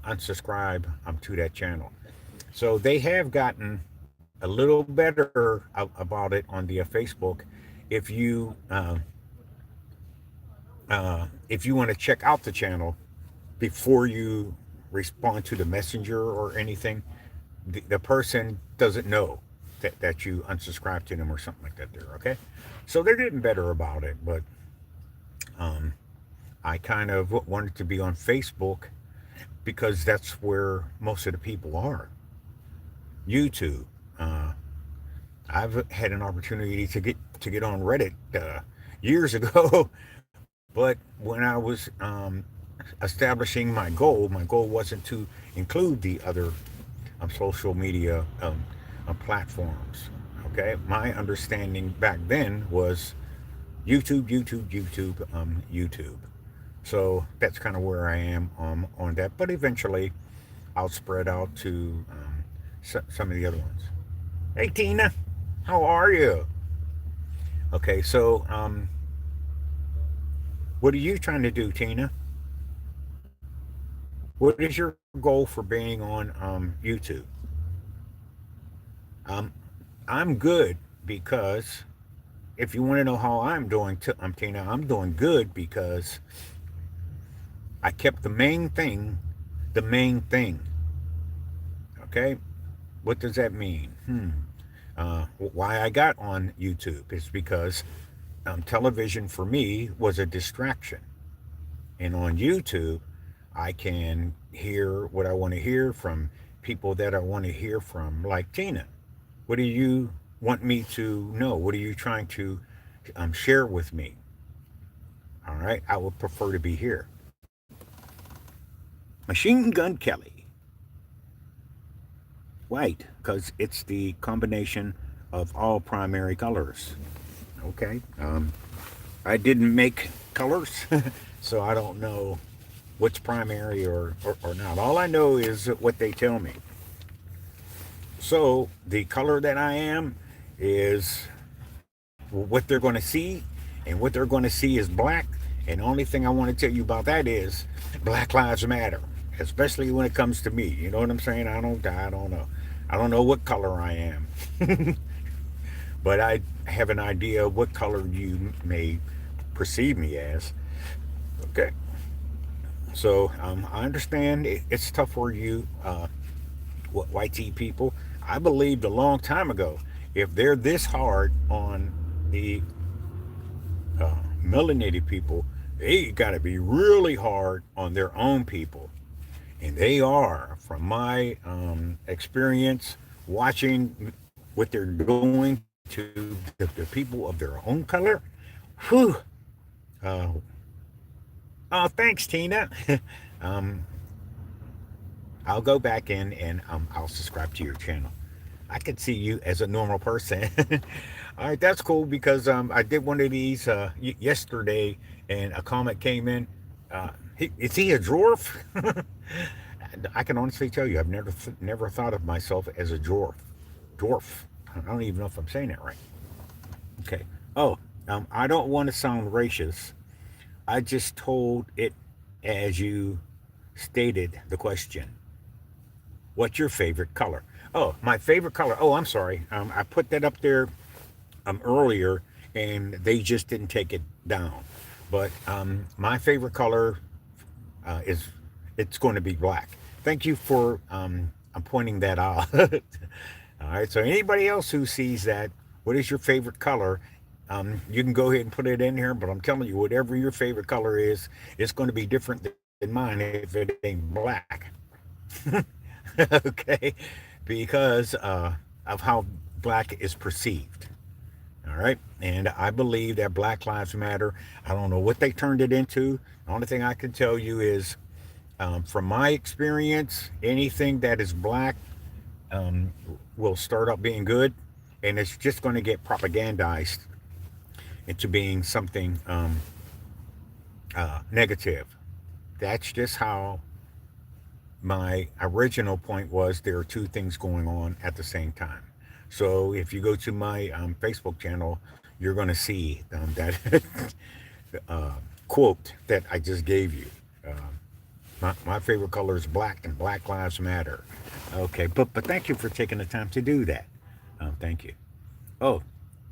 unsubscribe to that channel. So they have gotten a little better about it on the Facebook. If you want to check out the channel before you respond to the messenger or anything, the person doesn't know that you unsubscribe to them or something like that there. Okay, so they're getting better about it, but I kind of wanted to be on Facebook because that's where most of the people are. YouTube. I've had an opportunity to get on Reddit years ago, but when I was establishing my goal wasn't to include the other social media platforms. Okay, my understanding back then was YouTube. So that's kind of where I am on that. But eventually, I'll spread out to some of the other ones. Hey, Tina, how are you? Okay, so what are you trying to do, Tina? What is your goal for being on YouTube? Um, I'm good because if you want to know how I'm doing, Tina, I'm doing good because I kept the main thing the main thing. Okay, what does that mean? Why I got on YouTube is because television for me was a distraction. And on YouTube, I can hear what I want to hear from people that I want to hear from, like Tina. What do you want me to know? What are you trying to share with me? All right, I would prefer to be here. Machine Gun Kelly. White, because it's the combination of all primary colors. Okay. I didn't make colors, so I don't know what's primary or not. All I know is what they tell me. So the color that I am is what they're going to see, and what they're going to see is black. And the only thing I want to tell you about that is Black Lives Matter, especially when it comes to me. You know what I'm saying? I don't know. I don't know what color I am, but I have an idea of what color you may perceive me as. Okay. So I understand it's tough for you, white tea people. I believed a long time ago if they're this hard on the melanated people, they got to be really hard on their own people. And they are, from my experience watching what they're doing to the people of their own color. Whew. Uh, oh, thanks, Tina. um, I'll go back in and I'll subscribe to your channel. I could see you as a normal person. All right, that's cool because I did one of these yesterday, and a comment came in. Is he a dwarf? I can honestly tell you, I've never thought of myself as a dwarf. Dwarf. I don't even know if I'm saying that right. Okay. Oh, I don't want to sound racist. I just told it as you stated the question. What's your favorite color? Oh, my favorite color. Oh, I'm sorry. I put that up there earlier, and they just didn't take it down. But my favorite color is it's going to be black. Thank you for pointing that out. All right. So anybody else who sees that, what is your favorite color? You can go ahead and put it in here. But I'm telling you, whatever your favorite color is, it's going to be different than mine if it ain't black. Okay, because of how black is perceived. All right, and I believe that Black Lives Matter. I don't know what they turned it into. The only thing I can tell you is, from my experience, anything that is black um, will start out being good, and it's just going to get propagandized into being something negative. That's just how my original point was. There are two things going on at the same time. So if you go to my Facebook channel, you're going to see that uh, quote that I just gave you. My favorite color is black, and Black Lives Matter. Okay, but thank you for taking the time to do that. Thank you. Oh,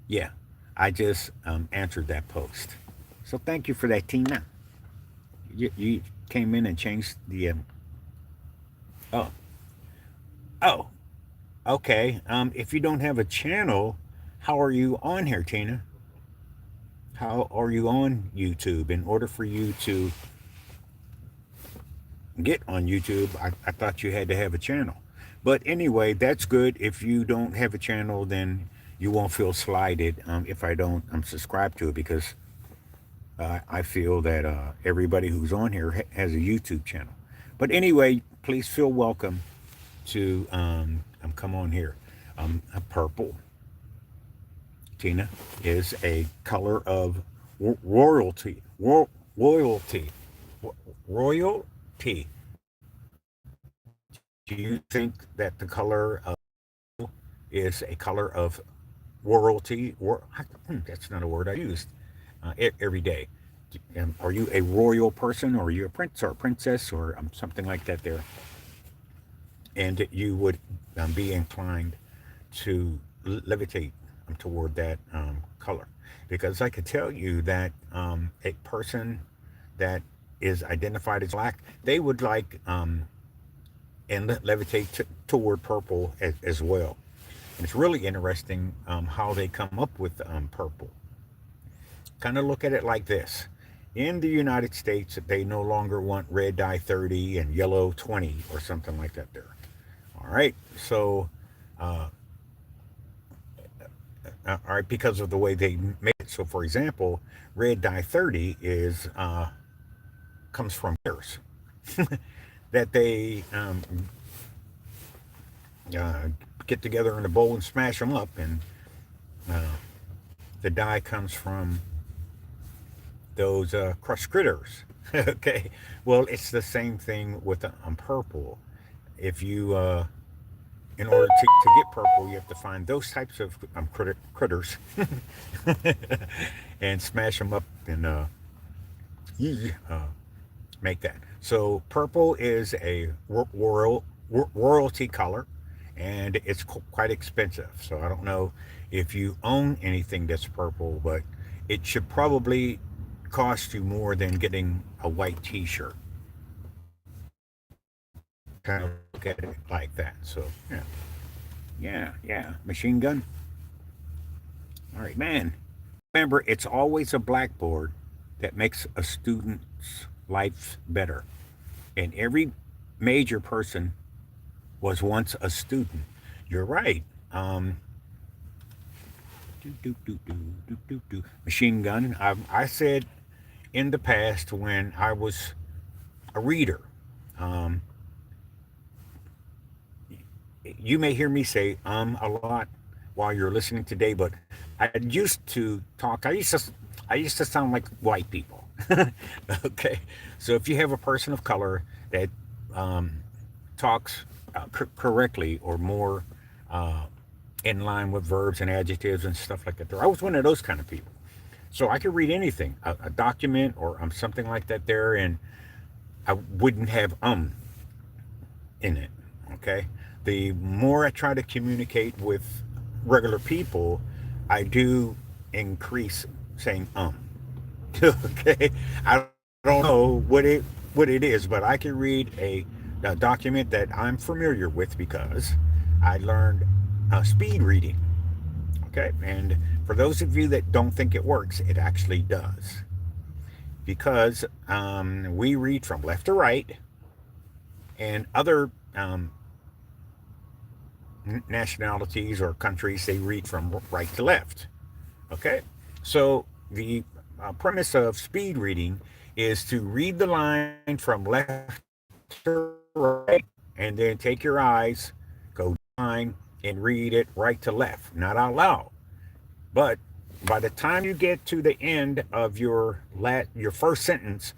yeah, I just answered that post. So thank you for that, Tina. You came in and changed the. Oh, oh, okay. If you don't have a channel, how are you on here, Tina? How are you on YouTube? In order for you to get on YouTube, I thought you had to have a channel. But anyway, that's good. If you don't have a channel, then you won't feel slighted if I don't subscribe to it, because I feel that everybody who's on here has a YouTube channel. But anyway, please feel welcome to come on here. Purple, Tina, is a color of royalty. Royalty. Royalty. Do you think that the color is a color of royalty? That's not a word I used every day. Are you a royal person, or are you a prince or a princess, or something like that there? And you would be inclined to levitate toward that color. Because I could tell you that a person that is identified as black, they would like and levitate toward purple as well. And it's really interesting how they come up with purple. Kind of look at it like this. In the United States, they no longer want red dye 30 and yellow 20 or something like that there. All right. So, uh, all right, because of the way they made it. So, for example, red dye 30 is comes from bears that they uh, get together in a bowl and smash them up, and uh, the dye comes from those crushed critters. Okay, well, it's the same thing with purple. If you in order to get purple, you have to find those types of critters and smash them up and uh, make that. So purple is a royalty color, and it's quite expensive. So I don't know if you own anything that's purple, but it should probably cost you more than getting a white T-shirt. Kind of look at it like that. So yeah. Machine gun. All right, man. Remember, it's always a blackboard that makes a student's life better. And every major person was once a student. You're right. Machine gun. I said in the past when I was a reader, um, you may hear me say a lot while you're listening today, but I used to talk. I used to sound like white people. Okay, so if you have a person of color that um, talks correctly or more uh, in line with verbs and adjectives and stuff like that, I was one of those kind of people. So I could read anything, a document or something like that there, and I wouldn't have in it. Okay, the more I try to communicate with regular people, I do increase saying Okay, I don't know what it is, but I can read a document that I'm familiar with because I learned speed reading. Okay, and for those of you that don't think it works, it actually does because we read from left to right, and other nationalities or countries they read from right to left. Okay, so the premise of speed reading is to read the line from left to right and then take your eyes, go line, and read it right to left, not out loud. But by the time you get to the end of your first sentence,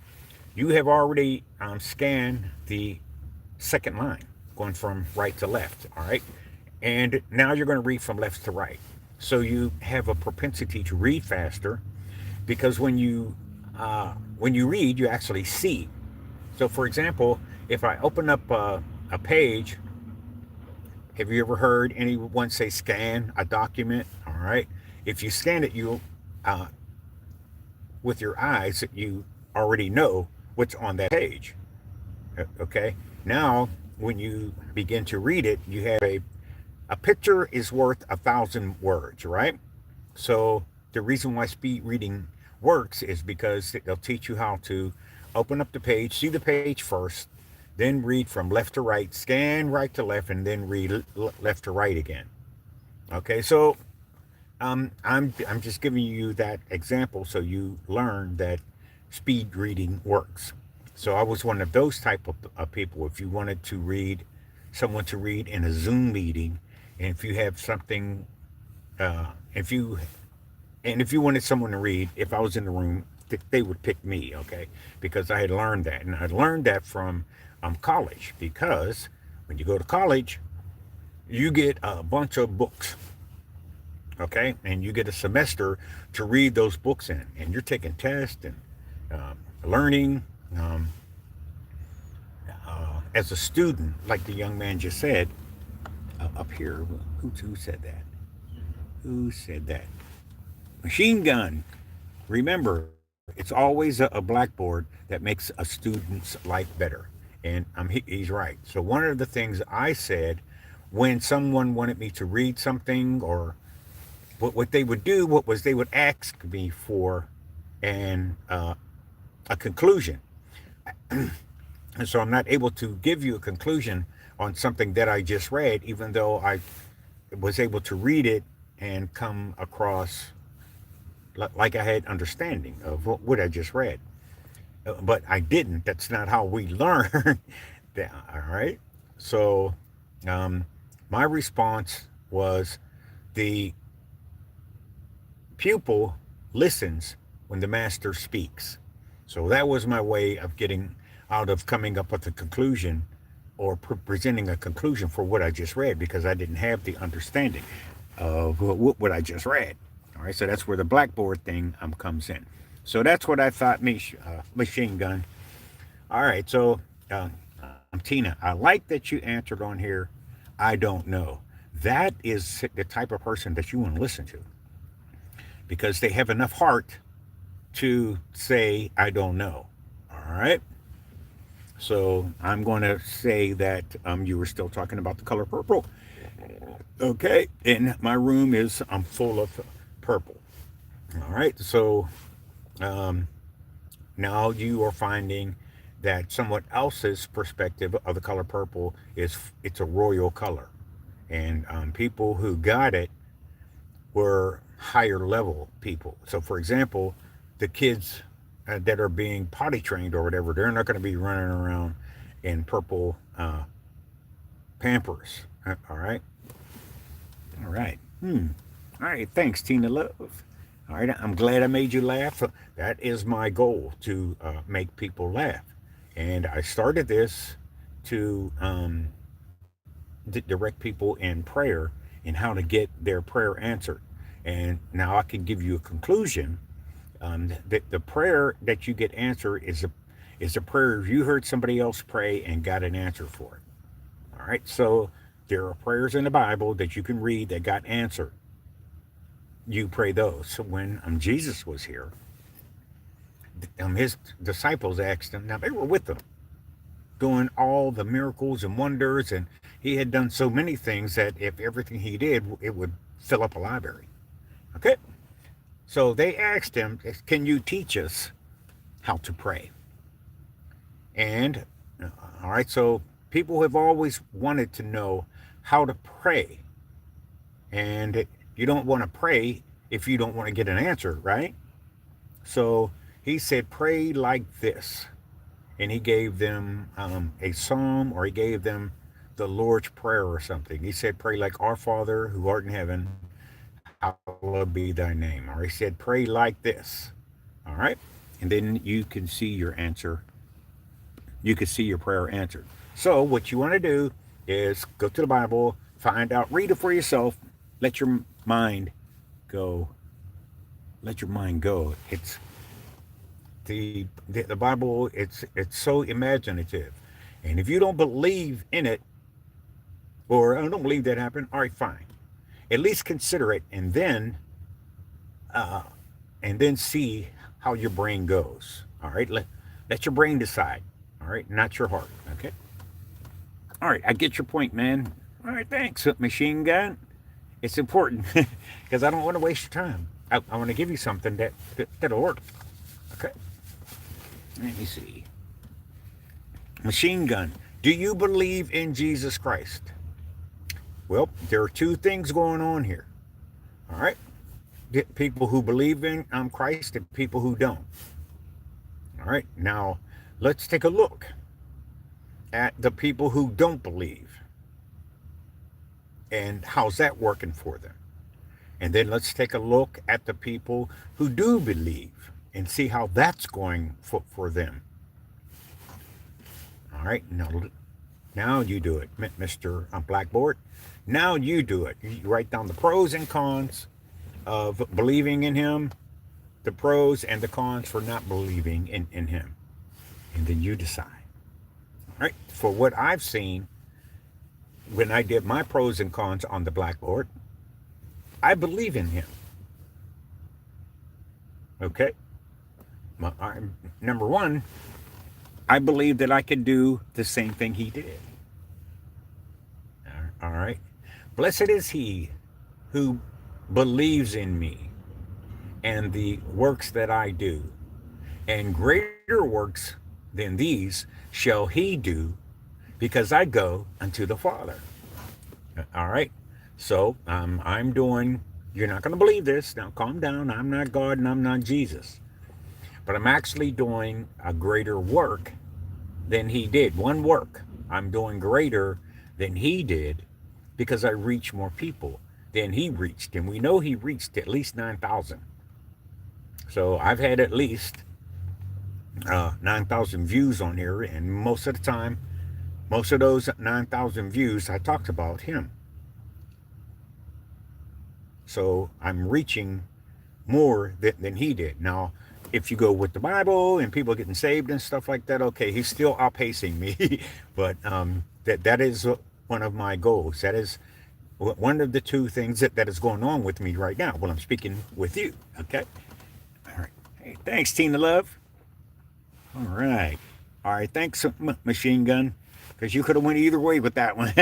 you have already scanned the second line, going from right to left. All right, and now you're going to read from left to right. So you have a propensity to read faster because when you read, you actually see. So, for example, if I open up a page, have you ever heard anyone say scan a document? All right. If you scan it, you uh, with your eyes, you already know what's on that page. Okay. Now, when you begin to read it, you have a picture is worth 1,000 words, right? So the reason why speed reading works is because they'll teach you how to open up the page, see the page first, then read from left to right, scan right to left, and then read left to right again. Okay, so I'm just giving you that example so you learn that speed reading works. So I was one of those type of people. If you wanted to read someone to read in a Zoom meeting, and if you have something, if you and if you wanted someone to read, if I was in the room, they would pick me, okay, because I had learned that, and I learned that from college. Because when you go to college, you get a bunch of books, okay, and you get a semester to read those books in, and you're taking tests and learning as a student, like the young man just said up here. Who said that? Who said that? Machine gun. Remember, it's always a blackboard that makes a student's life better. And he's right. So, one of the things I said when someone wanted me to read something, or what they would do, what was they would ask me for an a conclusion. And so I'm not able to give you a conclusion on something that I just read, even though I was able to read it and come across like I had understanding of what I just read. But I didn't. That's not how we learn. All right. So my response was the pupil listens when the master speaks. So that was my way of getting out of coming up with a conclusion or presenting a conclusion for what I just read, because I didn't have the understanding of what I just read. All right, so that's where the blackboard thing comes in. So that's what I thought, machine gun. All right, so Tina, I like that you answered on here. I don't know. That is the type of person that you want to listen to, because they have enough heart to say, I don't know. All right. So I'm going to say that you were still talking about the color purple. Okay. And my room is full of purple. All right. So um, now you are finding that someone else's perspective of the color purple is it's a royal color. And people who got it were higher level people. So, for example, the kids that are being potty trained or whatever, they're not going to be running around in purple Pampers. All right. All right. All right. Thanks, Tina Love. All right. I'm glad I made you laugh. That is my goal, to make people laugh. And I started this to direct people in prayer and how to get their prayer answered. And now I can give you a conclusion. The prayer that you get answered is a prayer you heard somebody else pray and got an answer for it. All right. So there are prayers in the Bible that you can read that got answered. You pray those. So when Jesus was here, his disciples asked him. Now they were with him, doing all the miracles and wonders, and he had done so many things that if everything he did, it would fill up a library. Okay. So they asked him, can you teach us how to pray? And, all right, so people have always wanted to know how to pray. And you don't want to pray if you don't want to get an answer, right? So he said, pray like this. And he gave them a psalm, or he gave them the Lord's Prayer or something. He said, pray like, Our Father who art in heaven, hallowed be thy name. Or he said, pray like this. All right. And then you can see your answer. You can see your prayer answered. So what you want to do is go to the Bible, find out, read it for yourself. Let your mind go. Let your mind go. It's the Bible. It's so imaginative. And if you don't believe in it, or I don't believe that happened, all right, fine. At least consider it, and then see how your brain goes. All right, let your brain decide. All right, not your heart. Okay. All right, I get your point, man. All right, thanks, machine gun. It's important because I don't want to waste your time. I want to give you something that'll work. Okay. Let me see. Machine gun. Do you believe in Jesus Christ? Well, there are two things going on here. All right. People who believe in Christ and people who don't. All right. Now, let's take a look at the people who don't believe. And how's that working for them? And then let's take a look at the people who do believe and see how that's going for them. All right. Now you do it, Mr. Blackboard. Now you do it. You write down the pros and cons of believing in him, the pros and the cons for not believing in him. And then you decide. All right. For what I've seen, when I did my pros and cons on the blackboard, I believe in him. Okay. Number one, I believe that I can do the same thing he did. All right. Blessed is he who believes in me and the works that I do, and greater works than these shall he do, because I go unto the Father. All right. So I'm doing, you're not going to believe this. Now calm down. I'm not God and I'm not Jesus. But I'm actually doing a greater work than he did. One work I'm doing greater than he did, because I reach more people. than he reached. And we know he reached at least 9,000. So I've had at least 9,000 views on here. And most of the time, most of those 9,000 views, I talked about him. So I'm reaching more than he did. Now, if you go with the Bible and people getting saved and stuff like that, okay, he's still outpacing me. But that is one of my goals. That is one of the two things that is going on with me right now when I'm speaking with you. Okay. All right. Hey, thanks, Tina Love. All right. All right. Thanks, Machine Gun, because you could have went either way with that one.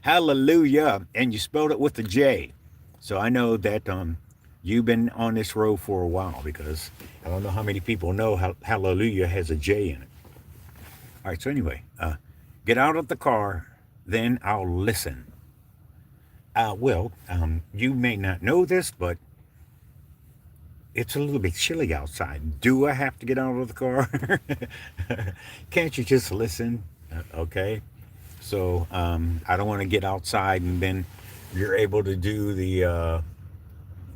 Hallelujah. And you spelled it with a J. So I know that you've been on this road for a while, because I don't know how many people know how hallelujah has a J in it. All right. So anyway, get out of the car, then I'll listen. You may not know this, but it's a little bit chilly outside. Do I have to get out of the car? Can't you just listen? Okay. So I don't want to get outside and then you're able to do the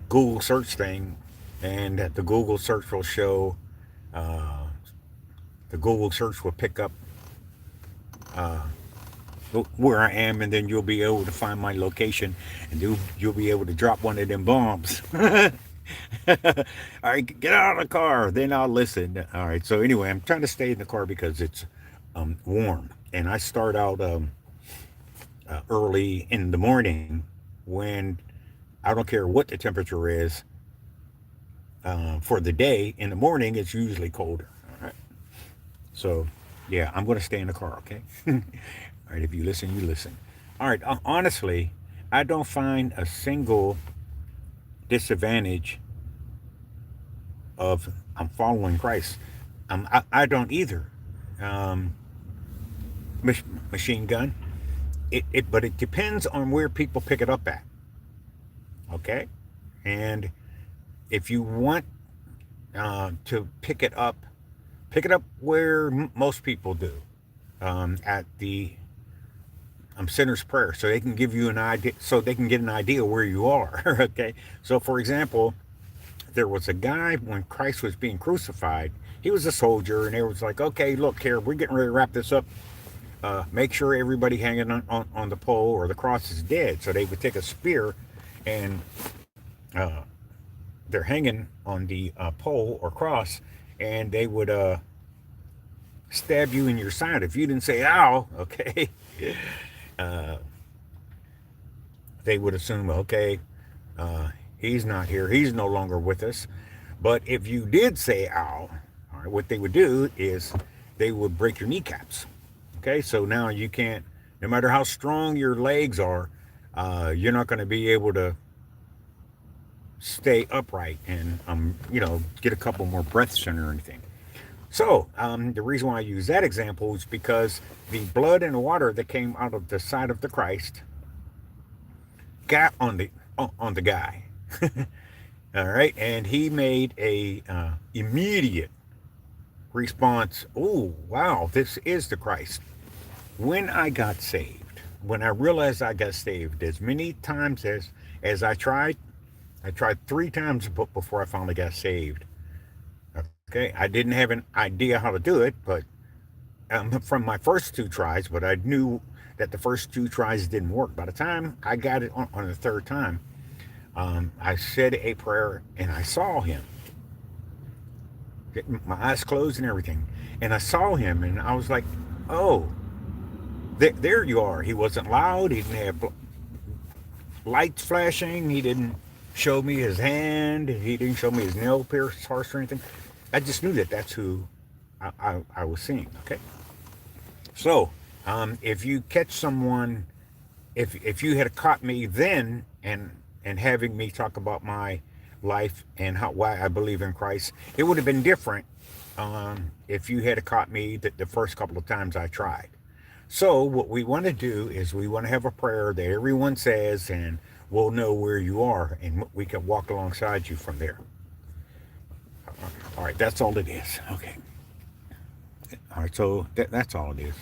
Google search thing, and the Google search will show, uh, the Google search will pick up where I am, and then you'll be able to find my location, and you'll be able to drop one of them bombs. All right, get out of the car, then I'll listen. All right, so anyway, I'm trying to stay in the car because it's warm, and I start out early in the morning when I don't care what the temperature is for the day. In the morning, it's usually colder. All right, so yeah, I'm going to stay in the car, okay? All right, if you listen, you listen. All right, honestly, I don't find a single disadvantage of I'm following Christ. I don't either. Um, Machine gun. But it depends on where people pick it up at. Okay, and if you want to pick it up where most people do, at the sinner's prayer, so they can give you an idea, so they can get an idea where you are. Okay, so for example, there was a guy when Christ was being crucified. He was a soldier, and it was like, okay, look here, we're getting ready to wrap this up. Make sure everybody hanging on the pole or the cross is dead. So they would take a spear, and uh, they're hanging on the pole or cross, and they would stab you in your side. If you didn't say ow, okay, uh, they would assume, okay, he's not here. He's no longer with us. But if you did say ow, all right, what they would do is they would break your kneecaps. Okay, so now you can't, no matter how strong your legs are, you're not going to be able to stay upright and, get a couple more breaths in or anything. So the reason why I use that example is because the blood and water that came out of the side of the Christ got on the guy. All right, and he made a immediate response. Oh, wow, this is the Christ. When I got saved, when I realized I got saved, as many times as I tried 3 times before I finally got saved. Okay, I didn't have an idea how to do it, but from my first 2 tries, but I knew that the first 2 tries didn't work. By the time I got it on the third time, I said a prayer and I saw him. My eyes closed and everything, and I saw him, and I was like, "Oh, there you are." He wasn't loud. He didn't have lights flashing. He didn't show me his hand. He didn't show me his nail pierced horse or anything. I just knew that that's who I was seeing. Okay, so if you catch someone, if you had caught me then and having me talk about my life and why I believe in Christ, it would have been different if you had caught me the first couple of times I tried. So what we want to do is we want to have a prayer that everyone says, and we'll know where you are, and we can walk alongside you from there. All right, that's all it is. Okay. All right, so that's all it is.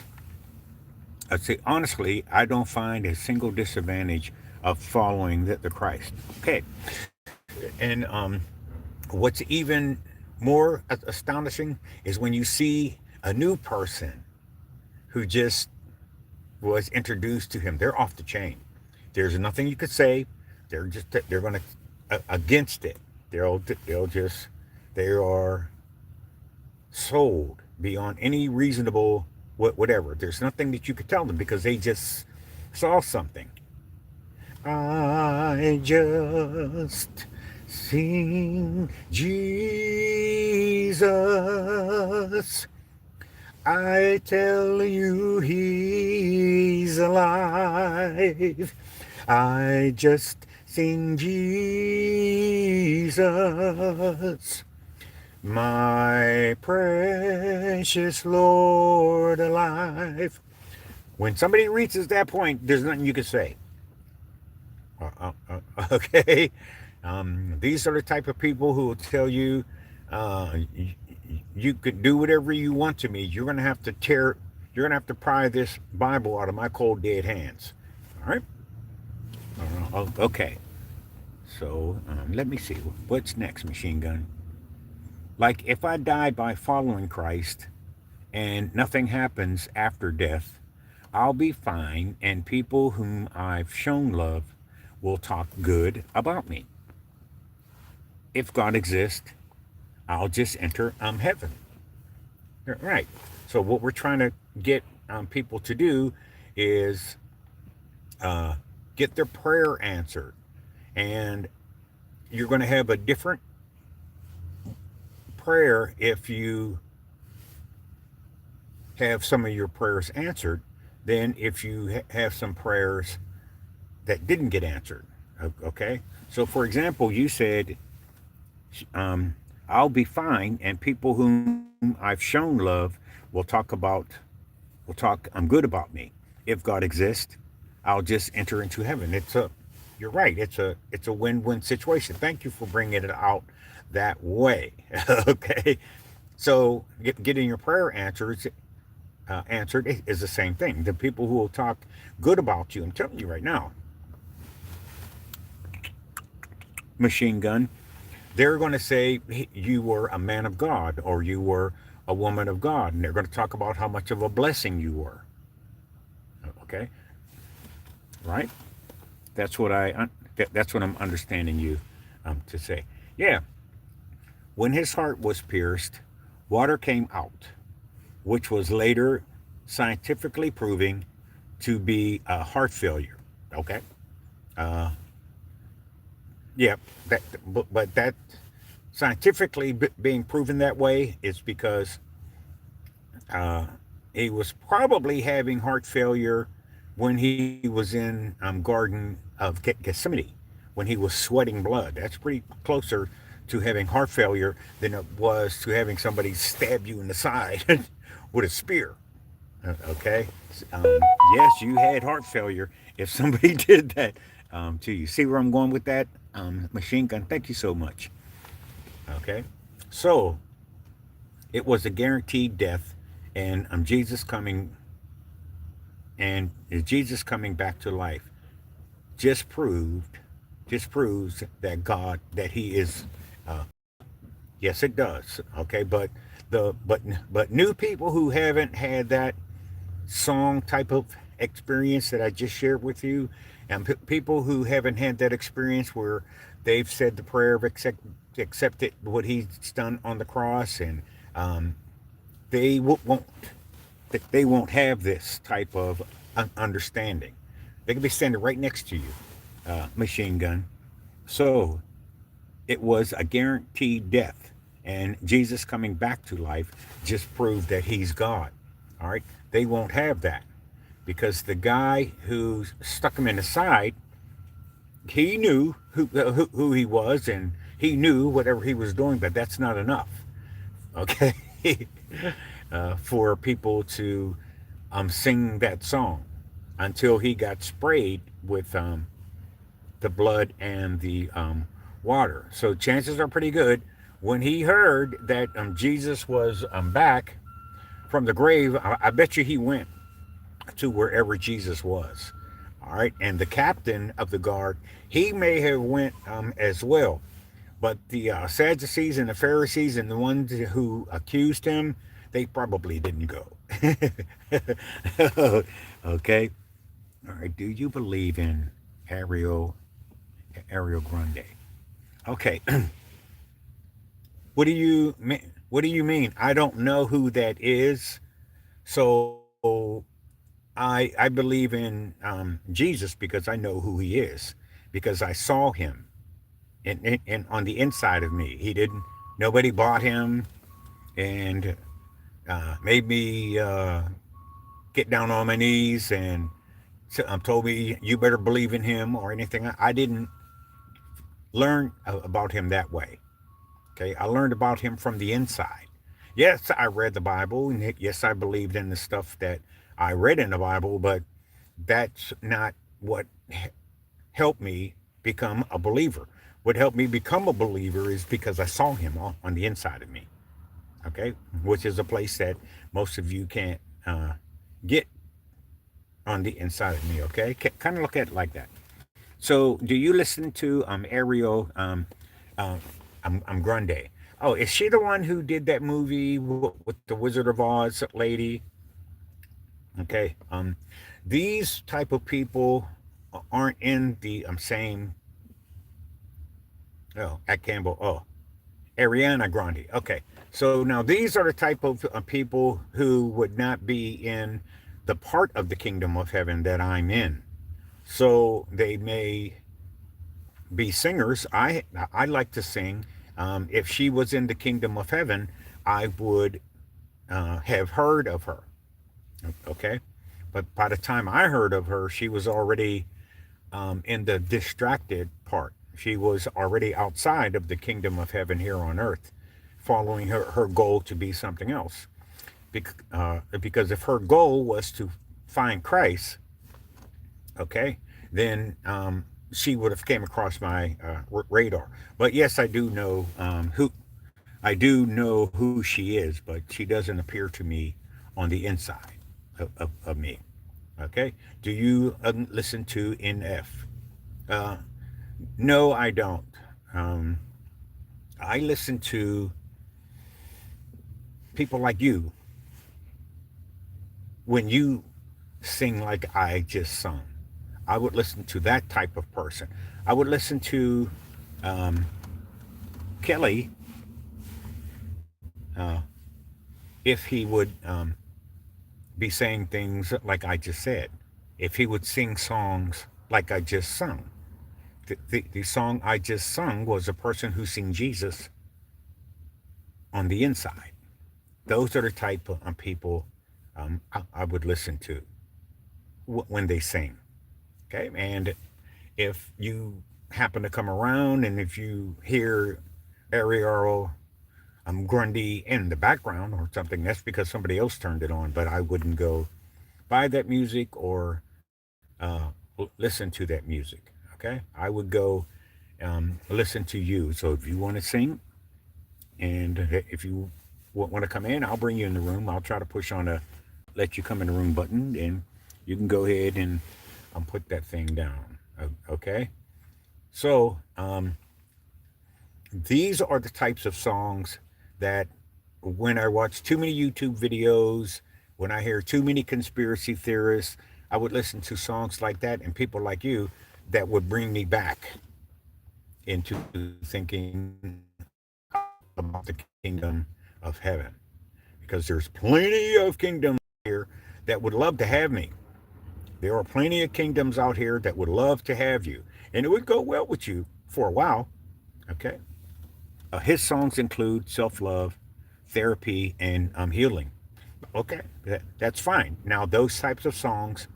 I'd say honestly, I don't find a single disadvantage of following the Christ. Okay, and what's even more astonishing is when you see a new person who just was introduced to him. They're off the chain. There's nothing you could say. They're going to against it. They'll just they are sold beyond any reasonable whatever. There's nothing that you could tell them because they just saw something. I just sing Jesus. I tell you he's alive. I just sing Jesus. My precious Lord alive. When somebody reaches that point, there's nothing you can say. Okay? These are the type of people who will tell you, you could do whatever you want to me. You're going to have to pry this Bible out of my cold dead hands. All right? Okay. So let me see. What's next, Machine Gun? Like if I die by following Christ and nothing happens after death, I'll be fine, and people whom I've shown love will talk good about me. If God exists, I'll just enter heaven. Right. So what we're trying to get people to do is get their prayer answered, and you're going to have a different prayer if you have some of your prayers answered than if you have some prayers that didn't get answered. Okay. So for example, you said, I'll be fine, and people whom I've shown love will talk good about me. If God exists, I'll just enter into heaven. You're right. It's a win-win situation. Thank you for bringing it out that way. Okay. So getting your prayer answered is the same thing. The people who will talk good about you, I'm telling you right now, Machine Gun, they're going to say you were a man of God or you were a woman of God, and they're going to talk about how much of a blessing you were. Okay, right? That's what I'm understanding you to say. Yeah. When his heart was pierced, water came out, which was later scientifically proving to be a heart failure. Okay. Yeah, but that scientifically being proven that way is because he was probably having heart failure when he was in Garden of Gethsemane, when he was sweating blood. That's pretty closer to having heart failure than it was to having somebody stab you in the side with a spear. Okay? Yes, you had heart failure if somebody did that to you. See where I'm going with that? Machine Gun, thank you so much. Okay? So, it was a guaranteed death, and Jesus coming back to life just proves that he is yes it does. Okay, but new people who haven't had that song type of experience that I just shared with you, and people who haven't had that experience where they've said the prayer of accepted what he's done on the cross, and they won't have this type of understanding. They could be standing right next to you, Machine Gun. So it was a guaranteed death, and Jesus coming back to life just proved that he's God. All right, they won't have that because the guy who stuck him in the side, he knew who he was, and he knew whatever he was doing, but that's not enough. Okay, for people to sing that song until he got sprayed with the blood and the water. So chances are pretty good when he heard that Jesus was back from the grave, I bet you he went to wherever Jesus was. All right, and the captain of the guard, he may have went as well, but the Sadducees and the Pharisees and the ones who accused him, they probably didn't go. Okay. All right. Do you believe in Ariel Ariel Grande? Okay. What do you mean? What do you mean? I don't know who that is. So I believe in Jesus because I know who he is, because I saw him and on the inside of me. He didn't. Nobody bought him and made me get down on my knees and told me you better believe in him or anything. I didn't learn about him that way. Okay, I learned about him from the inside. Yes, I read the Bible, and yes, I believed in the stuff that I read in the Bible, but that's not what helped me become a believer. What helped me become a believer is because I saw him on the inside of me. Okay, which is a place that most of you can't get on the inside of me. Okay, kind of look at it like that. So, do you listen to Ariel uh, Grande? Oh, is she the one who did that movie with the Wizard of Oz lady? Okay. These type of people aren't in the same. Oh, at Campbell. Oh, Ariana Grande. Okay. So now these are the type of people who would not be in the part of the kingdom of heaven that I'm in. So they may be singers. I like to sing. If she was in the kingdom of heaven, I would have heard of her. Okay, but by the time I heard of her, she was already in the distracted part. She was already outside of the kingdom of heaven here on earth, following her goal to be something else. Because if her goal was to find Christ, okay, then she would have came across my radar. But yes, I do know who she is, but she doesn't appear to me on the inside of me. Okay, do you listen to NF? Uh, no, I don't. Um, I listen to people like you when you sing like I just sung. I would listen to that type of person. I would listen to um, Kelly if he would be saying things like I just said. If he would sing songs like I just sung. The song I just sung was a person who sing Jesus on the inside. Those are the type of people I would listen to when they sing. Okay, and if you happen to come around and if you hear Ariel Grundy in the background or something, that's because somebody else turned it on. But I wouldn't go buy that music or listen to that music. Okay, I would go listen to you. So if you want to sing and if you want to come in, I'll bring you in the room. I'll try to push on a let you come in the room button and you can go ahead and put that thing down. Okay. So these are the types of songs that when I watch too many YouTube videos, when I hear too many conspiracy theorists, I would listen to songs like that and people like you that would bring me back into thinking about the kingdom of heaven. Because there's plenty of kingdoms here that would love to have me. There are plenty of kingdoms out here that would love to have you. And it would go well with you for a while. Okay. His songs include self love, therapy, and healing. Okay. That's fine. Now, those types of songs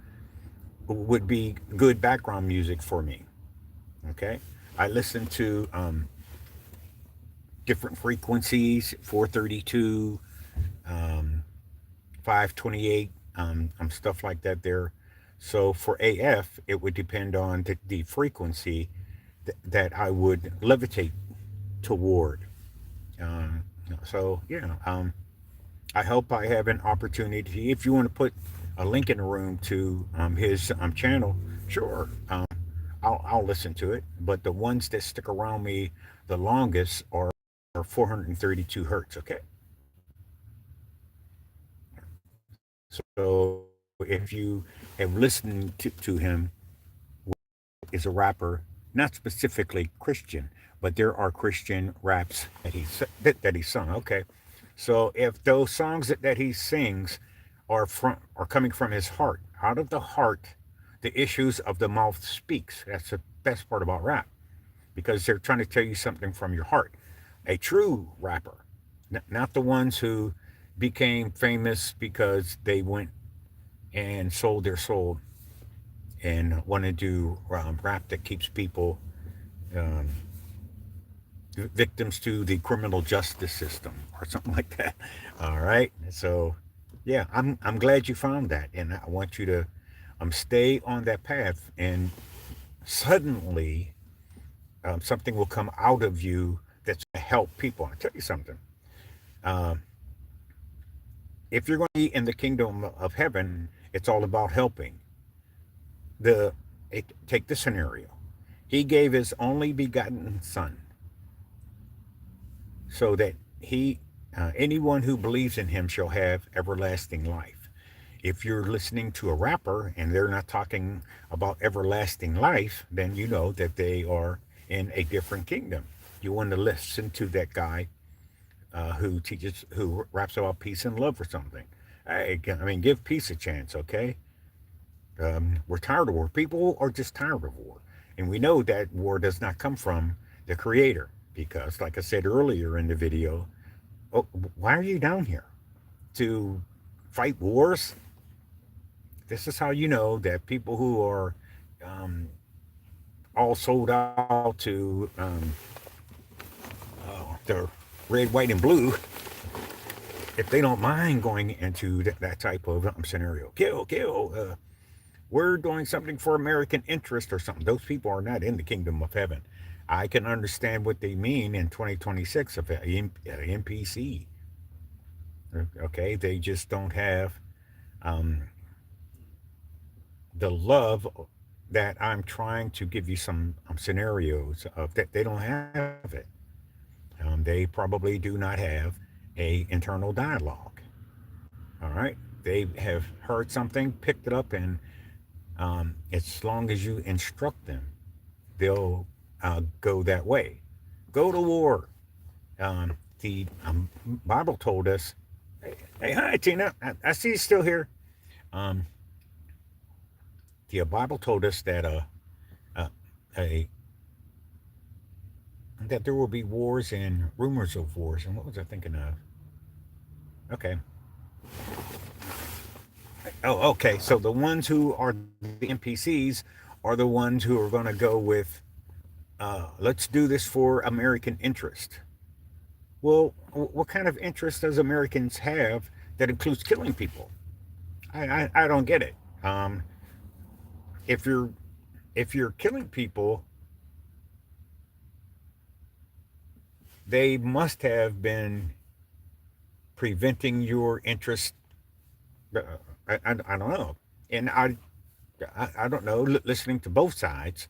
would be good background music for me. Okay. I listen to different frequencies, 432, 528, stuff like that there. So for AF, it would depend on the frequency that I would levitate toward. So, yeah, I hope I have an opportunity. If you want to put a link in the room to his channel, sure, I'll listen to it. But the ones that stick around me the longest are 432 hertz. Okay, so if you have listened to him, is a rapper, not specifically Christian, but there are Christian raps that he sung. Okay, so if those songs that he sings are coming from his heart, out of the heart, the issues of the mouth speaks. That's the best part about rap, because they're trying to tell you something from your heart. A true rapper, not the ones who became famous because they went and sold their soul and want to do rap that keeps people um, victims to the criminal justice system or something like that. All right. So, yeah, I'm glad you found that, and I want you to stay on that path, and suddenly something will come out of you that's going to help people. I'll tell you something. Um, if you're going to be in the kingdom of heaven, it's all about helping. The Take the scenario. He gave his only begotten son so that anyone who believes in him shall have everlasting life. If you're listening to a rapper and they're not talking about everlasting life, then you know that they are in a different kingdom. You want to listen to that guy who raps about peace and love or something. I mean, give peace a chance, okay? We're tired of war. People are just tired of war. And we know that war does not come from the creator because, like I said earlier in the video, oh, why are you down here? To fight wars? This is how you know that people who are um, all sold out to the red, white, and blue, if they don't mind going into that type of scenario, kill, we're doing something for American interest or something. Those people are not in the kingdom of heaven. I can understand what they mean in 2026 of NPC. Okay, they just don't have um, the love that I'm trying to give you some scenarios of that they don't have it. They probably do not have a internal dialogue. All right, they have heard something, picked it up, and as long as you instruct them, they'll go that way. Go to war. The Bible told us. Hey, hi Tina. I see you still here. Um, the Bible told us that uh, a that there will be wars and rumors of wars. And what was I thinking of? Okay. Oh, okay. So the ones who are the NPCs are the ones who are going to go with, let's do this for American interest. Well, what kind of interest does Americans have that includes killing people? I don't get it. Um, if you're if you're killing people, they must have been preventing your interest. uh, I don't know, and I don't know. Listening to both sides,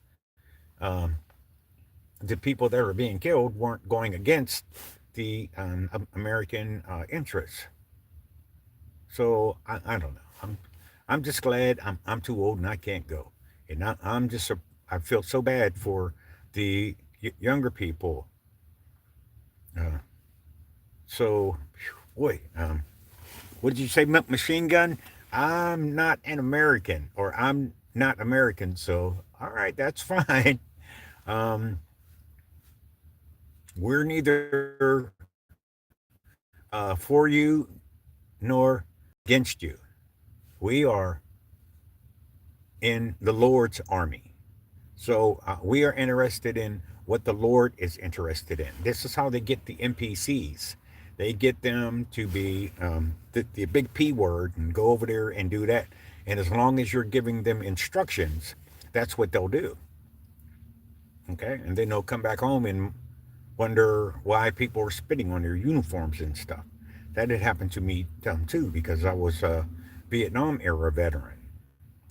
um, the people that are being killed weren't going against the American interests. So I don't know. I'm just glad I'm too old and I can't go. And I'm just I feel so bad for the younger people. Uh, so, boy, what did you say, machine gun? I'm not an American, or I'm not American. So, all right, that's fine. Um, we're neither for you nor against you. We are in the Lord's army. So we are interested in what the Lord is interested in. This is how they get the NPCs. They get them to be the big P word and go over there and do that. And as long as you're giving them instructions, that's what they'll do. Okay. And then they'll come back home and wonder why people are spitting on their uniforms and stuff. That had happened to me too because I was Vietnam era veteran.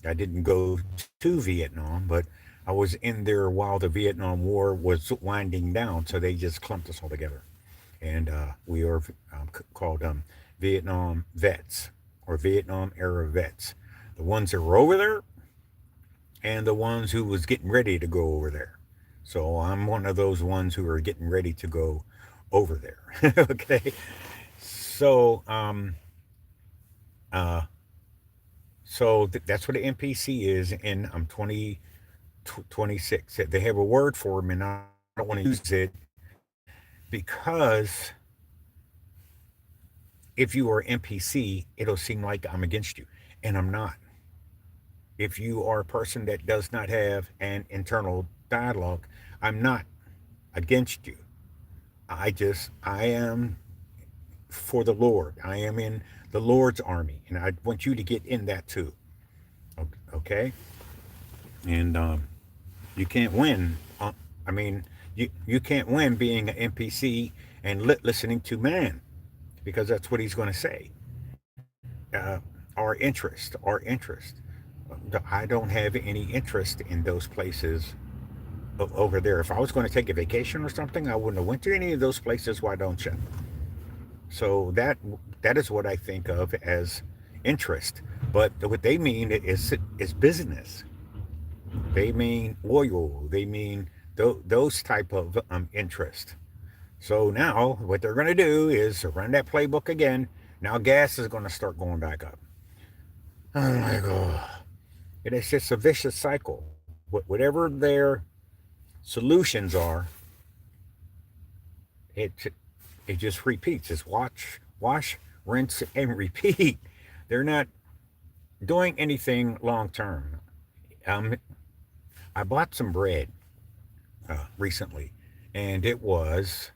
I didn't go to Vietnam, but I was in there while the Vietnam War was winding down, so they just clumped us all together. And we are called Vietnam vets or Vietnam era vets. The ones that were over there and the ones who was getting ready to go over there. So I'm one of those ones who are getting ready to go over there. Okay. So uh, that's what an NPC is, and I'm 26. They have a word for them, and I don't want to use it because if you are NPC, it'll seem like I'm against you, and I'm not. If you are a person that does not have an internal dialogue, I'm not against you. I am for the Lord. I am in the Lord's army, and I want you to get in that too. Okay? And you can't win. I mean, you can't win being an NPC and listening to man because that's what he's going to say. Our interest. I don't have any interest in those places over there. If I was going to take a vacation or something, I wouldn't have went to any of those places. Why don't you? So that is what I think of as interest. But what they mean is business. They mean oil. They mean those type of interest. So now what they're going to do is run that playbook again. Now gas is going to start going back up. Oh my god! And it's just a vicious cycle. Whatever their solutions are, it it just repeats. It's wash, rinse, and repeat. They're not doing anything long term. Um, I bought some bread recently, and it was,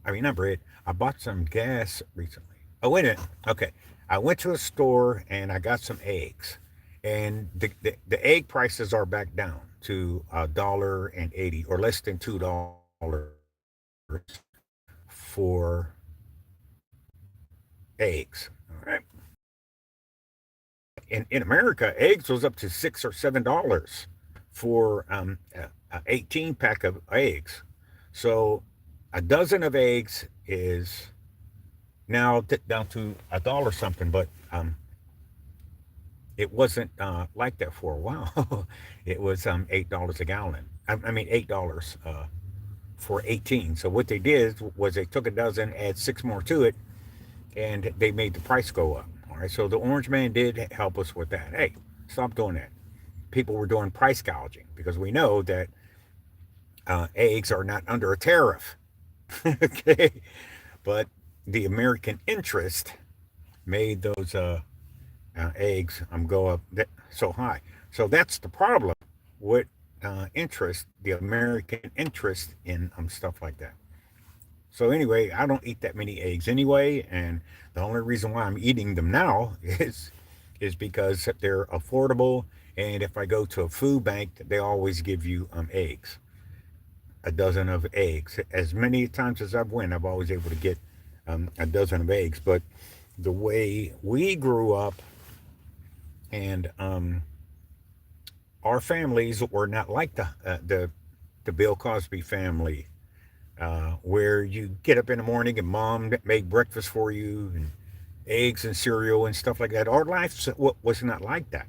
I mean, not bread. I bought some gas recently. Oh, wait a minute. Okay. I went to a store and I got some eggs, and the egg prices are back down to $1.80 or less than $2 for eggs. All right. In America, eggs was up to $6 or $7 for a 18 pack of eggs. So a dozen of eggs is now down to $1 something, but it wasn't like that for a while. It was $8 a gallon. I mean $8 for 18. So what they did was they took a dozen, add six more to it, and they made the price go up. All right. So the Orange Man did help us with that. Hey, stop doing that. People were doing price gouging because we know that eggs are not under a tariff. Okay. But the American interest made those eggs go up so high. So that's the problem with interest, the American interest in stuff like that. So anyway, I don't eat that many eggs anyway, and the only reason why I'm eating them now is because they're affordable, and if I go to a food bank, they always give you eggs, a dozen of eggs. As many times as I've went, I've always able to get a dozen of eggs. But the way we grew up, and our families were not like the Bill Cosby family, where you get up in the morning and mom make breakfast for you and eggs and cereal and stuff like that. Our life was not like that.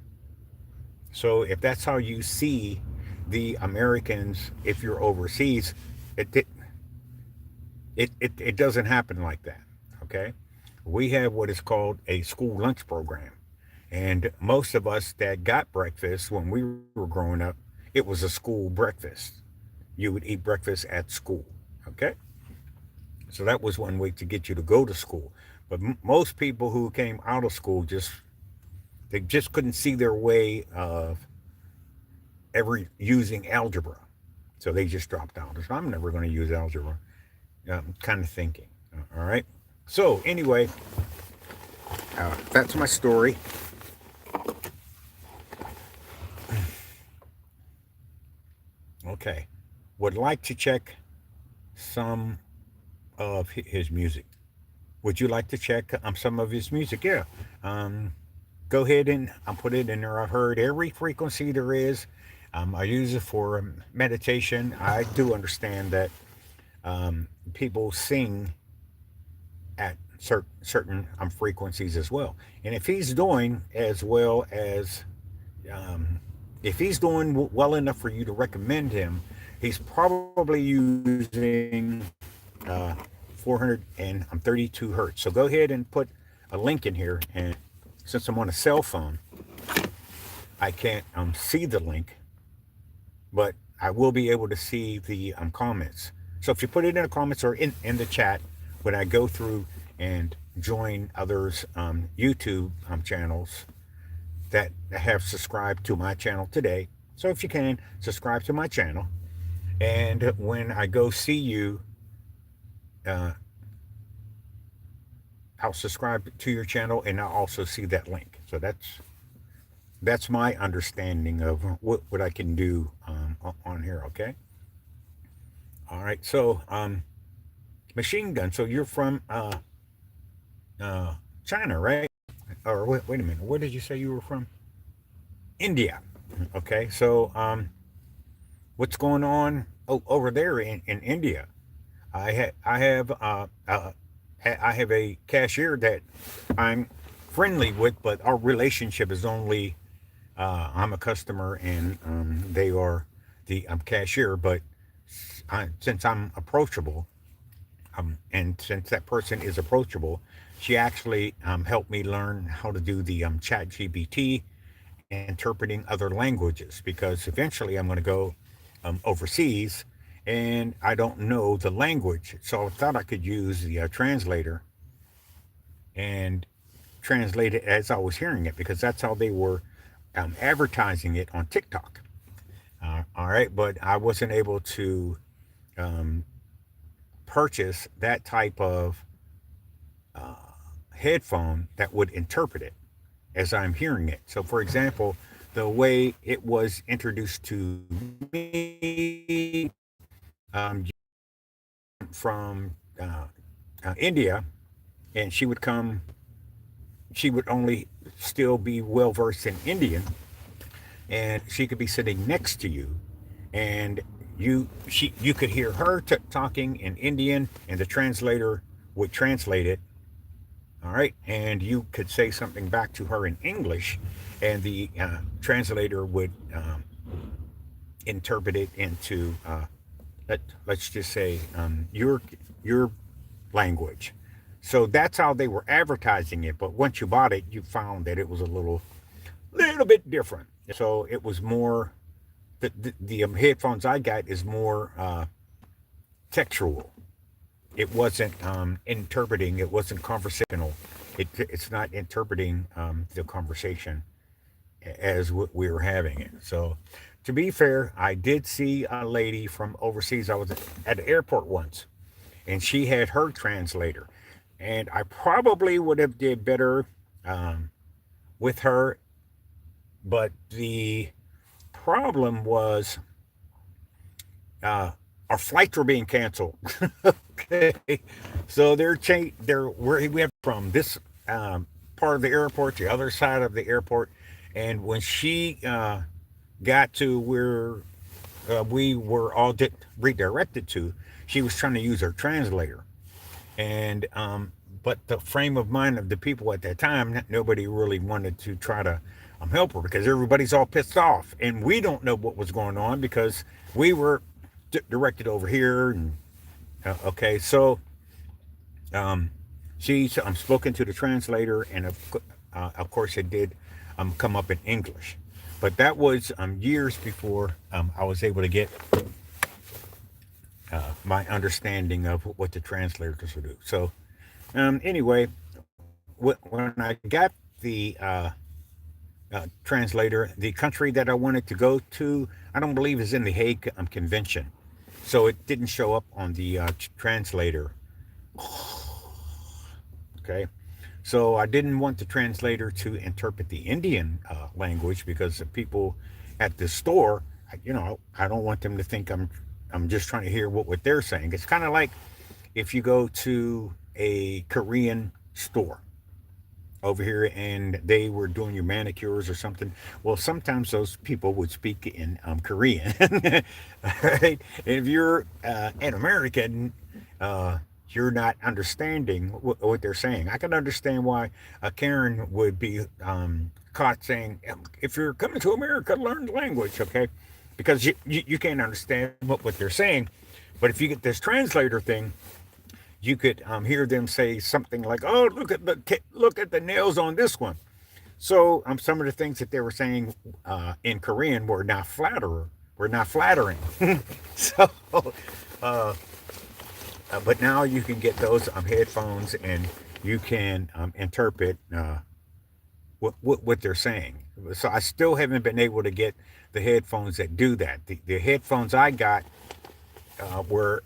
So if that's how you see the Americans, if you're overseas, it it doesn't happen like that. Okay, we have what is called a school lunch program, and most of us that got breakfast when we were growing up, it was a school breakfast. You would eat breakfast at school. Okay, so that was one way to get you to go to school. But most people who came out of school just couldn't see their way of ever using algebra, so they just dropped out. So I'm never going to use algebra. Kind of thinking. All right. So anyway, that's my story. Okay. Would like to check some of his music. Would you like to check some of his music? Yeah. Um, go ahead and put it in there. I've heard every frequency there is. I use it for meditation. I do understand that people sing at certain frequencies as well. And if he's doing as well as, um, if he's doing well enough for you to recommend him, he's probably using uh, 432 hertz. So go ahead and put a link in here. And since I'm on a cell phone, I can't see the link, but I will be able to see the comments. So if you put it in the comments or in the chat, when I go through and join others' YouTube channels that have subscribed to my channel today. So if you can, subscribe to my channel. And when I go see you, uh, I'll subscribe to your channel and I'll also see that link. So that's my understanding of what I can do on here. Okay. All right. So machine gun. So you're from China, right? Or wait a minute. Where did you say you were from? India. Okay. So what's going on over there in India? I have a cashier that I'm friendly with, but our relationship is only I'm a customer and they are the cashier. But since I'm approachable, and since that person is approachable, she actually helped me learn how to do the chat GBT, interpreting other languages, because eventually I'm going to go overseas and I don't know the language. So I thought I could use the translator and translate it as I was hearing it, because that's how they were advertising it on TikTok. All right, but I wasn't able to um, purchase that type of headphone that would interpret it as I'm hearing it. So, for example, the way it was introduced to me from India, and she would only still be well versed in Indian, and she could be sitting next to you, and you could hear her talking in Indian, and the translator would translate it. All right, and you could say something back to her in English, and the translator would interpret it into let's just say your language. So that's how they were advertising it. But once you bought it, you found that it was a little bit different. So it was more the headphones I got is more textual. It wasn't interpreting. It wasn't conversational. It's not interpreting the conversation as we were having it. So, to be fair, I did see a lady from overseas. I was at the airport once, and she had her translator, and I probably would have did better um, with her. But the problem was uh, our flights were being canceled. Okay, so they're where we have from this part of the airport, the other side of the airport, and when she got to where we were all redirected to, she was trying to use her translator, and but the frame of mind of the people at that time, nobody really wanted to try to help her, because everybody's all pissed off, and we don't know what was going on because we were directed over here, and okay, so um, she's spoken to the translator, and of course it did come up in English, but that was years before I was able to get my understanding of what the translators would do. So anyway, when I got the translator, the country that I wanted to go to, I don't believe is in the Hague Convention, so it didn't show up on the translator. Okay, so I didn't want the translator to interpret the Indian language, because the people at the store, I don't want them to think I'm just trying to hear what they're saying. It's kind of like if you go to a Korean store. over here and they were doing your manicures or something. Well, sometimes those people would speak in Korean. Right? If you're an American, uh, you're not understanding what they're saying. I can understand why a Karen would be caught saying, if you're coming to America, learn the language, okay? Because you can't understand what they're saying. But if you get this translator thing, you could hear them say something like, "Oh, look at the nails on this one." So some of the things that they were saying in Korean were not flattering. So, uh, but now you can get those headphones and you can interpret what they're saying. So I still haven't been able to get the headphones that do that. The headphones I got were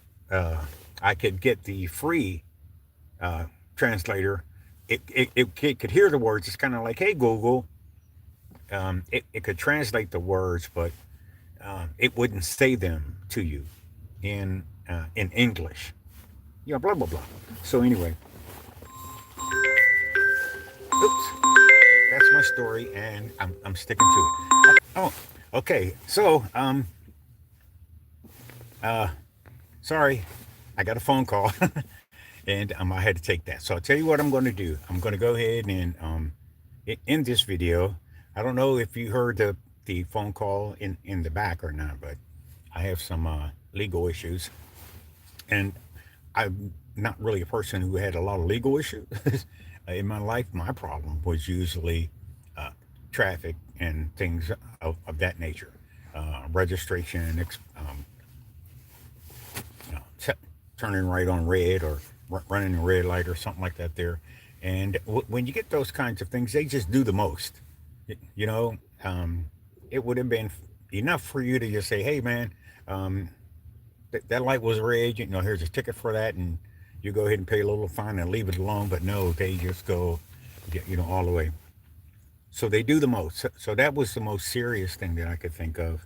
I could get the free translator. It could hear the words. It's kind of like, hey, Google. It could translate the words, but it wouldn't say them to you in English. You know, blah blah blah. So anyway, oops, that's my story, and I'm sticking to it. Oh, okay. So sorry, I got a phone call, and I had to take that. So I'll tell you what I'm going to do. I'm going to go ahead and end this video. I don't know if you heard the phone call in the back or not, but I have some legal issues, and I'm not really a person who had a lot of legal issues in my life. My problem was usually uh, traffic and things of that nature, registration, you know, turning right on red or running a red light or something like that there. And when you get those kinds of things, they just do the most. You know, it would have been enough for you to just say, "Hey, man, um, that light was red. You know, here's a ticket for that," and you go ahead and pay a little fine and leave it alone. But no, they just go, you know, all the way. So they do the most. So that was the most serious thing that I could think of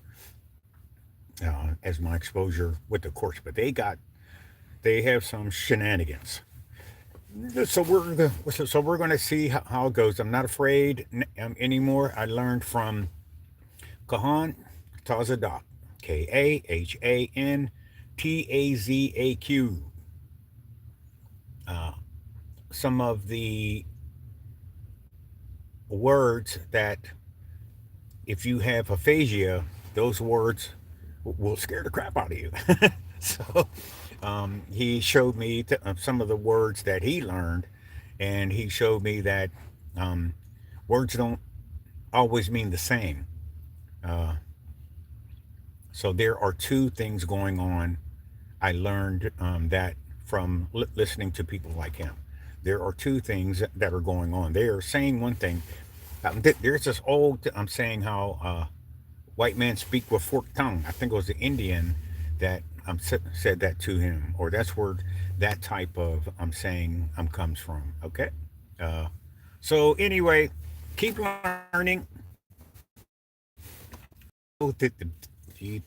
as my exposure with the courts. But they have some shenanigans. So we're going to see how it goes. I'm not afraid anymore. I learned from Kahan Tazadaq, Kahan Tazaq. Some of the words that, if you have aphasia, those words will scare the crap out of you. So he showed me some of the words that he learned, and he showed me that um, words don't always mean the same. Uh, so there are two things going on. I learned that from listening to people like him. There are two things that are going on. They are saying one thing. There's this old saying how white men speak with forked tongue. I think it was the Indian that said that to him, or that's where that type of saying comes from. Okay. Uh, so anyway, keep learning. The,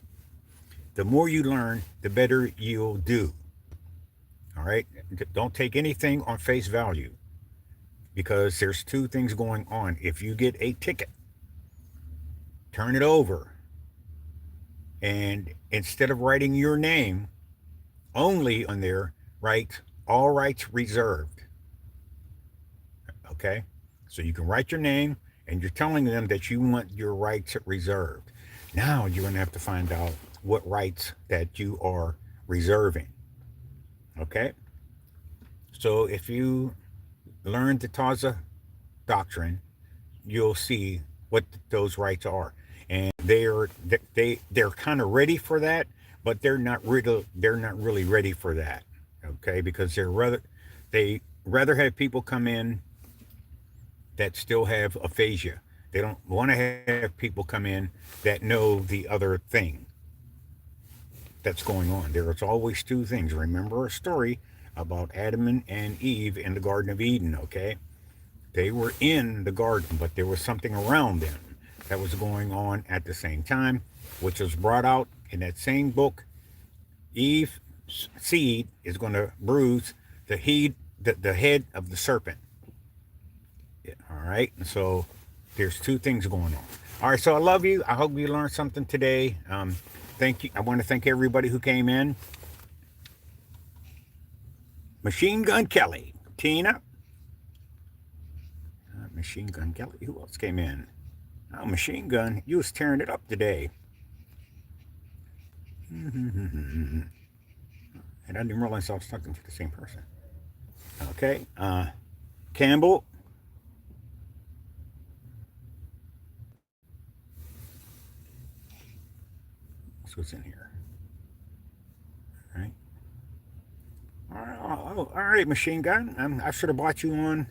the more you learn, the better you'll do. All right. Don't take anything on face value, because there's two things going on. If you get a ticket, turn it over, and instead of writing your name only on there, write all rights reserved. Okay? So you can write your name, and you're telling them that you want your rights reserved. Now you're going to have to find out what rights that you are reserving. Okay? So if you learn the Taza doctrine, you'll see what those rights are, and they're kind of ready for that, but they're not really ready for that. Okay, because they rather have people come in that still have aphasia. They don't want to have people come in that know the other thing that's going on. There's always two things. Remember a story about Adam and Eve in the Garden of Eden. Okay, they were in the garden, but there was something around them that was going on at the same time, which was brought out in that same book. Eve's seed is going to bruise the head of the serpent. All right. So there's two things going on. All right. So I love you. I hope you learned something today. Thank you. I want to thank everybody who came in. Machine Gun Kelly, Tina, Machine Gun Kelly. Who else came in? Oh, Machine Gun, you was tearing it up today. And I didn't realize I was talking to the same person. Okay. Campbell. That's what's in here. All right. All right, Machine Gun. I should have brought you on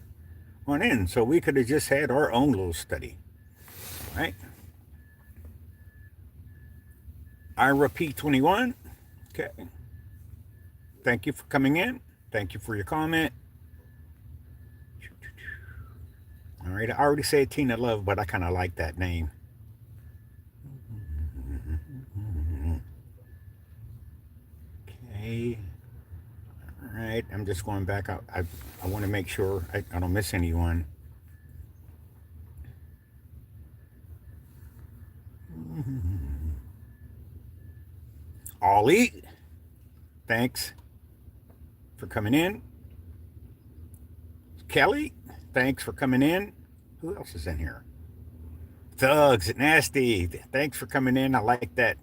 in so we could have just had our own little study. All right. Ira P21. Okay. Thank you for coming in. Thank you for your comment. All right. I already said Tina Love, but I kind of like that name. Okay. All right. I'm just going back. I want to make sure I don't miss anyone. Ollie, thanks for coming in. Kelly, thanks for coming in. Who else is in here? Thugs, Nasty, thanks for coming in. I like that.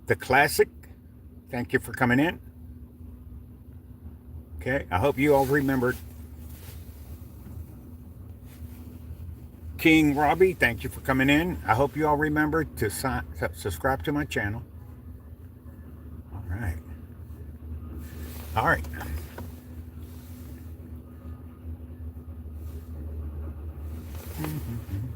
The Classic, thank you for coming in. Okay, I hope you all remembered. King Robbie, thank you for coming in. I hope you all remember to subscribe to my channel. All right. All right.